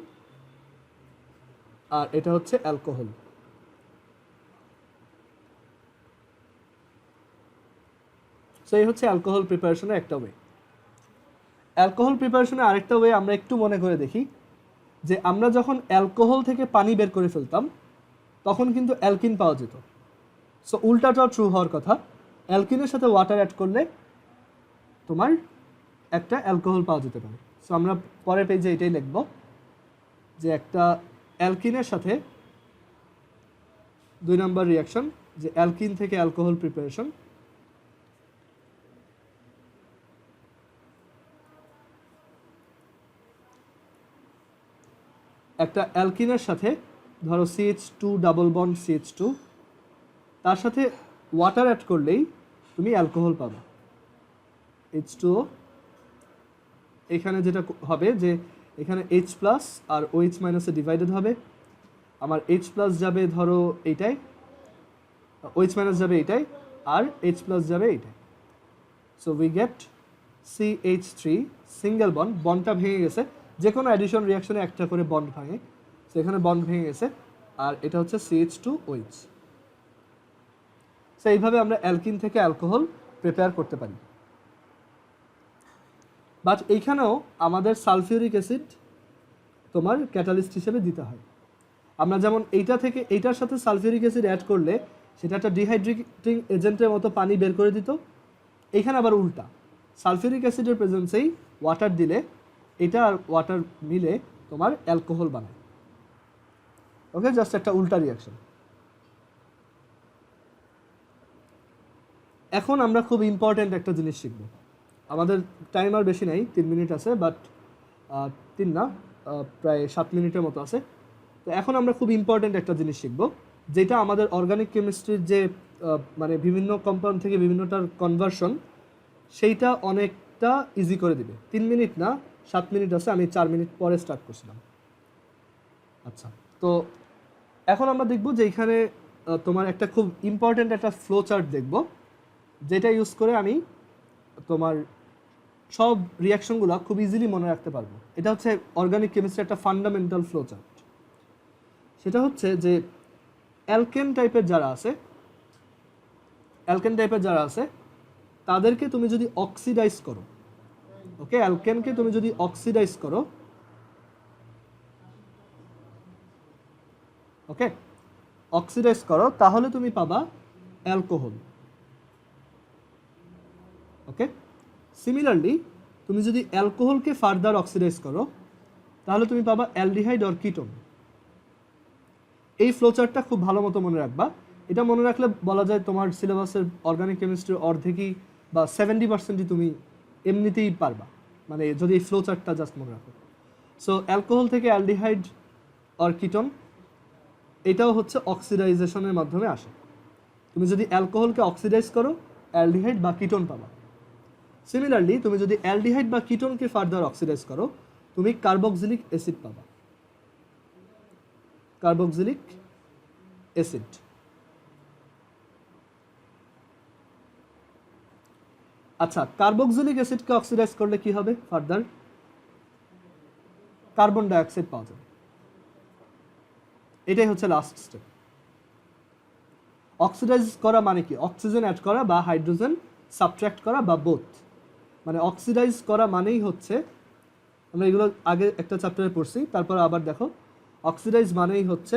আর এটা হচ্ছে অ্যালকোহল। সো এই হচ্ছে অ্যালকোহল প্রিপারেশনের একটা ওয়ে। অ্যালকোহল প্রিপারেশনের আরেকটা ওয়ে আমরা একটু মনে করে দেখি, যে আমরা যখন অ্যালকোহল থেকে পানি বের করে ফেলতাম তখন কিন্তু অ্যালকিন পাওয়া যেত। সো উল্টাটাও ট্রু হওয়ার কথা, অ্যালকিনের সাথে ওয়াটার অ্যাড করলে তোমার একটা অ্যালকোহল পাওয়া যেতে পারে। সো আমরা পরের পেজে এটাই লিখব যে একটা অ্যালকিনের সাথে 2 নম্বর রিয়াকশন, যে অ্যালকিন থেকে অ্যালকোহল প্রিপারেশন। একটা অ্যালকিনের সাথে ধরো CH2 ডাবল বন্ড CH2, তার সাথে ওয়াটার অ্যাড করলেই তুমি অ্যালকোহল পাবে H2O। এখানে যেটা হবে যে এখানে এইচ প্লাস আর ওএইচ মাইনাসে ডিভাইডেড হবে, আমার এইচ প্লাস যাবে ধরো এইটাই, ওএইচ মাইনাস যাবে এইটাই, আর এইচ প্লাস যাবে এইটাই। So we get CH3 single bond, বন্ডটা ভেঙে গেছে, যে কোনো অ্যাডিশন রিয়াকশনে একটা করে বন্ড ভাঙে, সো এখানে বন্ড ভেঙে গেছে, আর এটা হচ্ছে CH2OH। সো এইভাবে আমরা অ্যালকিন থেকে অ্যালকোহল প্রিপেয়ার করতে পারি। বাট এইখানেও আমাদের সালফিউরিক অ্যাসিড তোমার ক্যাটালিস্ট হিসেবে দিতে হয়। আমরা যেমন এইটা থেকে এইটার সাথে সালফিউরিক অ্যাসিড অ্যাড করলে সেটা একটা ডিহাইড্রেটিং এজেন্টের মতো পানি বের করে দিত। এইখানে আবার উল্টা, সালফিউরিক অ্যাসিডের প্রেজেন্সেই ওয়াটার দিলে এটা আর ওয়াটার মিলে তোমার অ্যালকোহল বানায়। ওকে, জাস্ট একটা উল্টা রিয়াকশন। এখন আমরা খুব ইম্পর্ট্যান্ট একটা জিনিস শিখব। আমাদের টাইম আর বেশি নাই, 3 মিনিট আছে, বাট 3 না, প্রায় 7 মিনিটের মতো আছে। তো এখন আমরা খুব ইম্পর্ট্যান্ট একটা জিনিস শিখব, যেটা আমাদের অর্গানিক কেমিস্ট্রির যে মানে বিভিন্ন কম্পাউন্ড থেকে বিভিন্নটার কনভার্সন, সেইটা অনেকটা ইজি করে দিবে। 3 মিনিট না, 7 মিনিট আছে, আমি 4 মিনিট পরে স্টার্ট করছিলাম। আচ্ছা, তো এখন আমরা দেখব যে এখানে তোমার একটা খুব ইম্পর্ট্যান্ট একটা ফ্লো চার্ট দেখব, যেটা ইউজ করে আমি তোমার সব রিয়াকশনগুলো খুব ইজিলি মনে রাখতে পারবো। এটা হচ্ছে অর্গানিক কেমিস্ট্রি একটা ফান্ডামেন্টাল ফ্লো চার্ট। সেটা হচ্ছে যে অ্যালকেন টাইপের যারা আছে তাদেরকে তুমি যদি অক্সিডাইজ করো, ওকে, অ্যালকেনকে তুমি যদি অক্সিডাইজ করো, ওকে, অক্সিডাইজ করো, তাহলে তুমি পাবা অ্যালকোহল। ওকে, সিমিলারলি তুমি যদি অ্যালকোহলকে ফার্দার অক্সিডাইজ করো, তাহলে তুমি পাবা অ্যালডিহাইড অর কিটোন। এই ফ্লোচার্টটা খুব ভালো মতো মনে রাখবা। এটা মনে রাখলে বলা যায় তোমার সিলেবাসের অর্গানিক কেমিস্ট্রির অর্ধেকই বা 70% তুমি এমনিতেই পারবা, মানে যদি এই ফ্লোচার্টটা জাস্ট মনে রাখো। সো অ্যালকোহল থেকে অ্যালডিহাইড অর কিটোন, এটাও হচ্ছে অক্সিডাইজেশনের মাধ্যমে আসে। তুমি যদি অ্যালকোহলকে অক্সিডাইজ করো, অ্যালডিহাইড বা কিটোন পাবা। সিমিলারলি তুমি যদি অ্যালডিহাইড বা কিটোনকে ফার্দার অক্সিডাইজ করো, তুমি কার্বক্সিলিক অ্যাসিড পাবা, কার্বক্সিলিক অ্যাসিড। আচ্ছা, কার্বক্সিলিক অ্যাসিডকে অক্সিডাইজ করলে কি হবে? ফার্দার কার্বন ডাইঅক্সাইড পাওয়া যাবে। এটাই হচ্ছে লাস্ট স্টেপ। অক্সিডাইজ করা মানে কি? অক্সিজেন অ্যাড করা বা হাইড্রোজেন সাবট্রাক্ট করা বা বোথ। মানে অক্সিডাইজ করা মানেই হচ্ছে, আমরা এগুলো আগে একটা চ্যাপ্টারে পড়ছি, তারপর আবার দেখো, অক্সিডাইজ মানেই হচ্ছে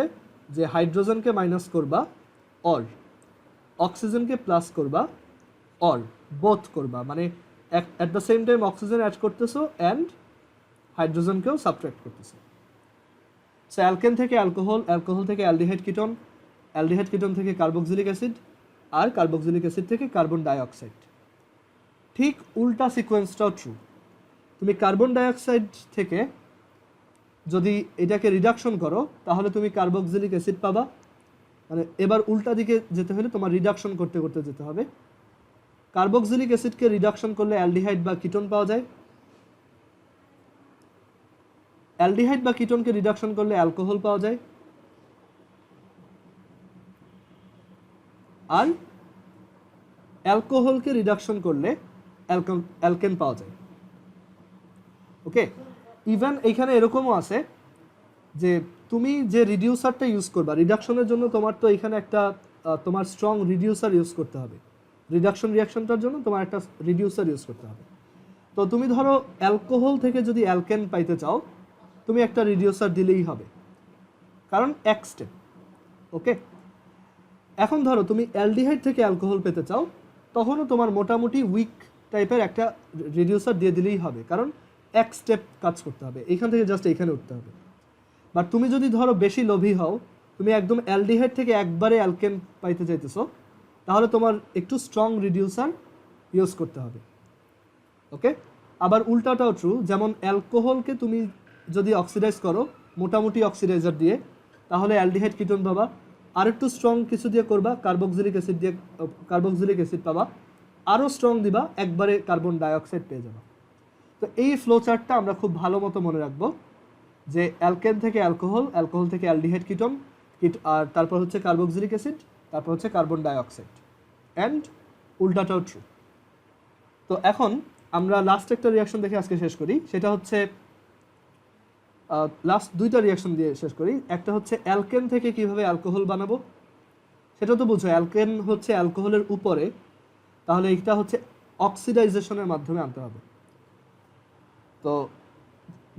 যে হাইড্রোজেনকে মাইনাস করবা অর অক্সিজেনকে প্লাস করবা অর বোথ করবা, মানে at the same time oxygen add করতেছো অ্যান্ড হাইড্রোজেনকেও সাবট্রাক্ট করতেছো। সো অ্যালকেন থেকে অ্যালকোহল, অ্যালকোহল থেকে অ্যালডিহাইড কিটোন, অ্যালডিহাইড কিটোন থেকে কার্বক্সিলিক অ্যাসিড, আর কার্বক্সিলিক অ্যাসিড থেকে কার্বন ডাইঅক্সাইড। ঠিক উল্টা সিকোয়েন্সটাও ট্রু। তুমি কার্বন ডাইঅক্সাইড থেকে যদি এটাকে রিডাকশন করো, তাহলে তুমি কার্বক্সিলিক অ্যাসিড পাবা। মানে এবার উল্টা দিকে যেতে হলে তোমার রিডাকশন করতে করতে যেতে হবে। কার্বক্সিলিক অ্যাসিডকে রিডাকশন করলে অ্যালডিহাইড বা কিটোন পাওয়া যায়, অ্যালডিহাইড বা কিটোনকে রিডাকশন করলে অ্যালকোহল পাওয়া যায়, আর অ্যালকোহলকে রিডাকশন করলে অ্যালকেন পাওয়া যায়। ওকে, ইভেন এখানে এরকমও আছে যে তুমি যে রিডিউসারটা ইউজ করবা রিডাকশনের জন্য, তোমার তো এখানে একটা তোমার স্ট্রং রিডিউসার ইউজ করতে হবে। রিডাকশন রিয়াকশনটার জন্য তোমার একটা রিডিউসার ইউজ করতে হবে। তো তুমি ধরো অ্যালকোহল থেকে যদি অ্যালকেন পাইতে চাও, তুমি একটা রিডিউসার দিলেই হবে, কারণ এক স্টেপ। ওকে, এখন ধরো তুমি অ্যালডিহাইড থেকে অ্যালকোহল পেতে চাও, তখনও তোমার মোটামুটি উইক টাইপের একটা রিডিউসার দিয়ে দিলেই হবে, কারণ এক স্টেপ কাজ করতে হবে, এখান থেকে জাস্ট এইখানে উঠতে হবে। বাট তুমি যদি ধরো বেশি লোভী হও, তুমি একদম অ্যালডিহাইড থেকে একবারে অ্যালকেন পাইতে চাইতেছো, তাহলে তোমার একটু স্ট্রং রিডিউসার ইউজ করতে হবে। ওকে, আবার উল্টাটাও ট্রু, যেমন অ্যালকোহলকে তুমি যদি অক্সিডাইজ করো মোটামুটি অক্সিডাইজার দিয়ে, তাহলে অ্যালডিহাইড কিটোন পাবা। আর একটু স্ট্রং কিছু দিয়ে করবা, কার্বক্সিলিক অ্যাসিড দিয়ে কার্বক্সিলিক অ্যাসিড পাবা। আরও স্ট্রং দিবা, একবারে কার্বন ডাইঅক্সাইড পেয়ে যাবা। তো এই ফ্লো চার্টটা আমরা খুব ভালো মতো মনে রাখবো, যে অ্যালকেন থেকে অ্যালকোহল, অ্যালকোহল থেকে অ্যালডিহাইড কিটোন, আর তারপর হচ্ছে কার্বক্সিলিক অ্যাসিড, তারপর হচ্ছে কার্বন ডাইঅক্সাইড, অ্যান্ড উল্টাটাও ট্রু। তো এখন আমরা লাস্ট একটা রিয়াকশন দেখে আজকে শেষ করি, সেটা হচ্ছে লাস্ট দুইটা রিয়াকশন দিয়ে শেষ করি। একটা হচ্ছে অ্যালকেন থেকে কিভাবে অ্যালকোহল বানাবো, সেটা তো বুঝো। অ্যালকেন হচ্ছে অ্যালকোহলের উপরে, তাহলে এটা হচ্ছে অক্সিডাইজেশনের মাধ্যমে আনতে হবে। তো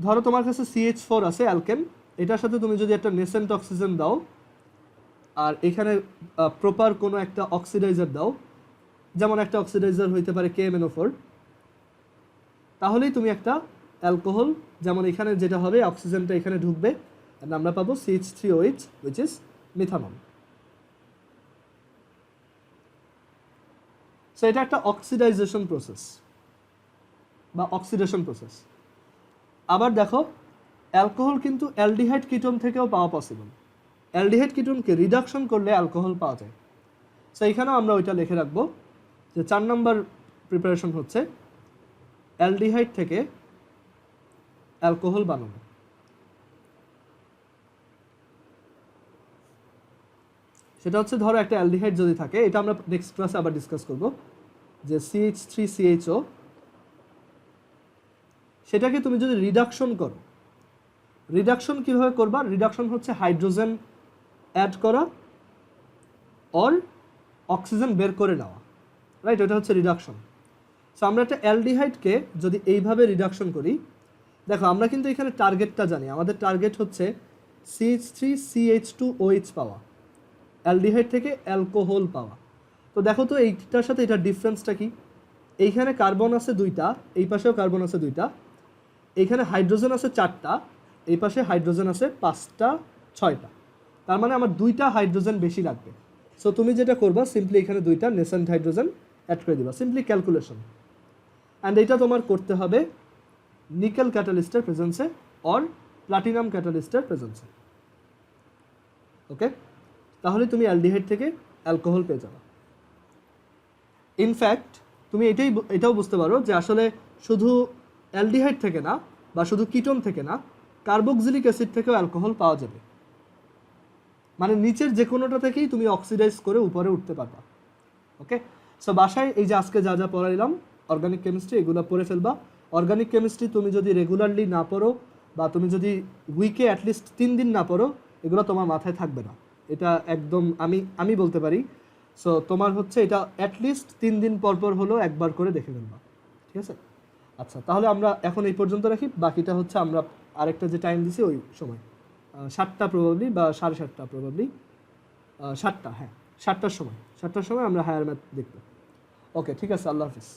ধরো তোমার কাছে CH4 আছে অ্যালকেন, এটার সাথে তুমি যদি একটা নেসেন্ট অক্সিজেন দাও আর এখানে প্রপার কোনো একটা অক্সিডাইজার দাও, যেমন একটা অক্সিডাইজার হইতে পারে KMnO4, তাহলেই তুমি একটা অ্যালকোহল, যেমন এখানে যেটা হবে অক্সিজেনটা এখানে ঢুকবে আর আমরা পাবো CH3OH, which is methanol. So এটা একটা অক্সিডাইজেশন প্রসেস বা অক্সিডেশন প্রসেস। আবার দেখো অ্যালকোহল কিন্তু অ্যালডিহাইড কিটোন থেকেও পাওয়া পসিবল। অ্যালডিহাইড কিটোনকে রিডাকশন করলে অ্যালকোহল পাওয়া যায়। সো এখানেও আমরা ওইটা লিখে রাখবো যে 4 নম্বর প্রিপারেশন হচ্ছে অ্যালডিহাইড থেকে অ্যালকোহল বানানো। সেটা হচ্ছে ধরো একটা অ্যালডিহাইড যদি থাকে, এটা আমরা নেক্সট ক্লাসে আবার ডিসকাস করব, যে CH3CHO, সেটাকে তুমি যদি রিডাকশন করো, রিডাকশন কিভাবে করবা? রিডাকশন হচ্ছে হাইড্রোজেন অ্যাড করা অর অক্সিজেন বের করে নেওয়া, রাইট? ওটা হচ্ছে রিডাকশন। সো আমরা একটা অ্যালডিহাইডকে যদি এইভাবে রিডাকশন করি, দেখো আমরা কিন্তু এখানে টার্গেটটা জানি, আমাদের টার্গেট হচ্ছে CH3CH2OH পাওয়া, অ্যালডিহাইড থেকে অ্যালকোহল পাওয়া। তো দেখো তো এইটার সাথে এটার ডিফারেন্সটা কি? এইখানে কার্বন আছে 2টা, এই পাশেও কার্বন আছে 2টা, এইখানে হাইড্রোজেন আছে 4টা, এই পাশে হাইড্রোজেন আছে 5টা 6টা, তার মানে আমার 2টা হাইড্রোজেন বেশি লাগবে। সো তুমি যেটা করবা, সিম্পলি এখানে 2টা নেসেন্ট হাইড্রোজেন অ্যাড করে দিবা, সিম্পলি ক্যালকুলেশন। অ্যান্ড এইটা তোমার করতে হবে নিকেল ক্যাটালিস্টের প্রেজেন্সে অর প্লাটিনাম ক্যাটালিস্টের প্রেজেন্সে। ওকে, তাহলে তুমি অ্যালডিহাইড থেকে অ্যালকোহল পেয়ে যাবে। ইনফ্যাক্ট তুমি এটাও বুঝতে পারো যে আসলে শুধু অ্যালডিহাইড থেকে না বা শুধু কিটোন থেকে না, কার্বক্সিলিক অ্যাসিড থেকেও অ্যালকোহল পাওয়া যাবে। মানে নিচের যে কোনোটা থেকেই তুমি অক্সিডাইজ করে উপরে উঠতে পারবা। ওকে, সো বাসায় এই যে আজকে যা যা পড়াইলাম অর্গানিক কেমিস্ট্রি, এগুলো পড়ে ফেলবা। অর্গানিক কেমিস্ট্রি তুমি যদি রেগুলারলি না পড়ো বা তুমি যদি উইকে অ্যাটলিস্ট 3 দিন না পড়ো, এগুলো তোমার মাথায় থাকবে না। এটা একদম আমি বলতে পারি। সো তোমার হচ্ছে এটা অ্যাটলিস্ট 3 দিন পর পর হলো একবার করে দেখে ফেলবা, ঠিক আছে? আচ্ছা, তাহলে আমরা এখন এই পর্যন্ত রাখি। বাকিটা হচ্ছে আমরা আরেকটা যে টাইম দিছি ওই সময় 7টা প্রবাবলি বা 7:30 প্রবাবলি, 7টা, হ্যাঁ 7টার সময় আমরা হায়ার ম্যাথ দেখব। ওকে, ঠিক আছে, আল্লাহ হাফিজ।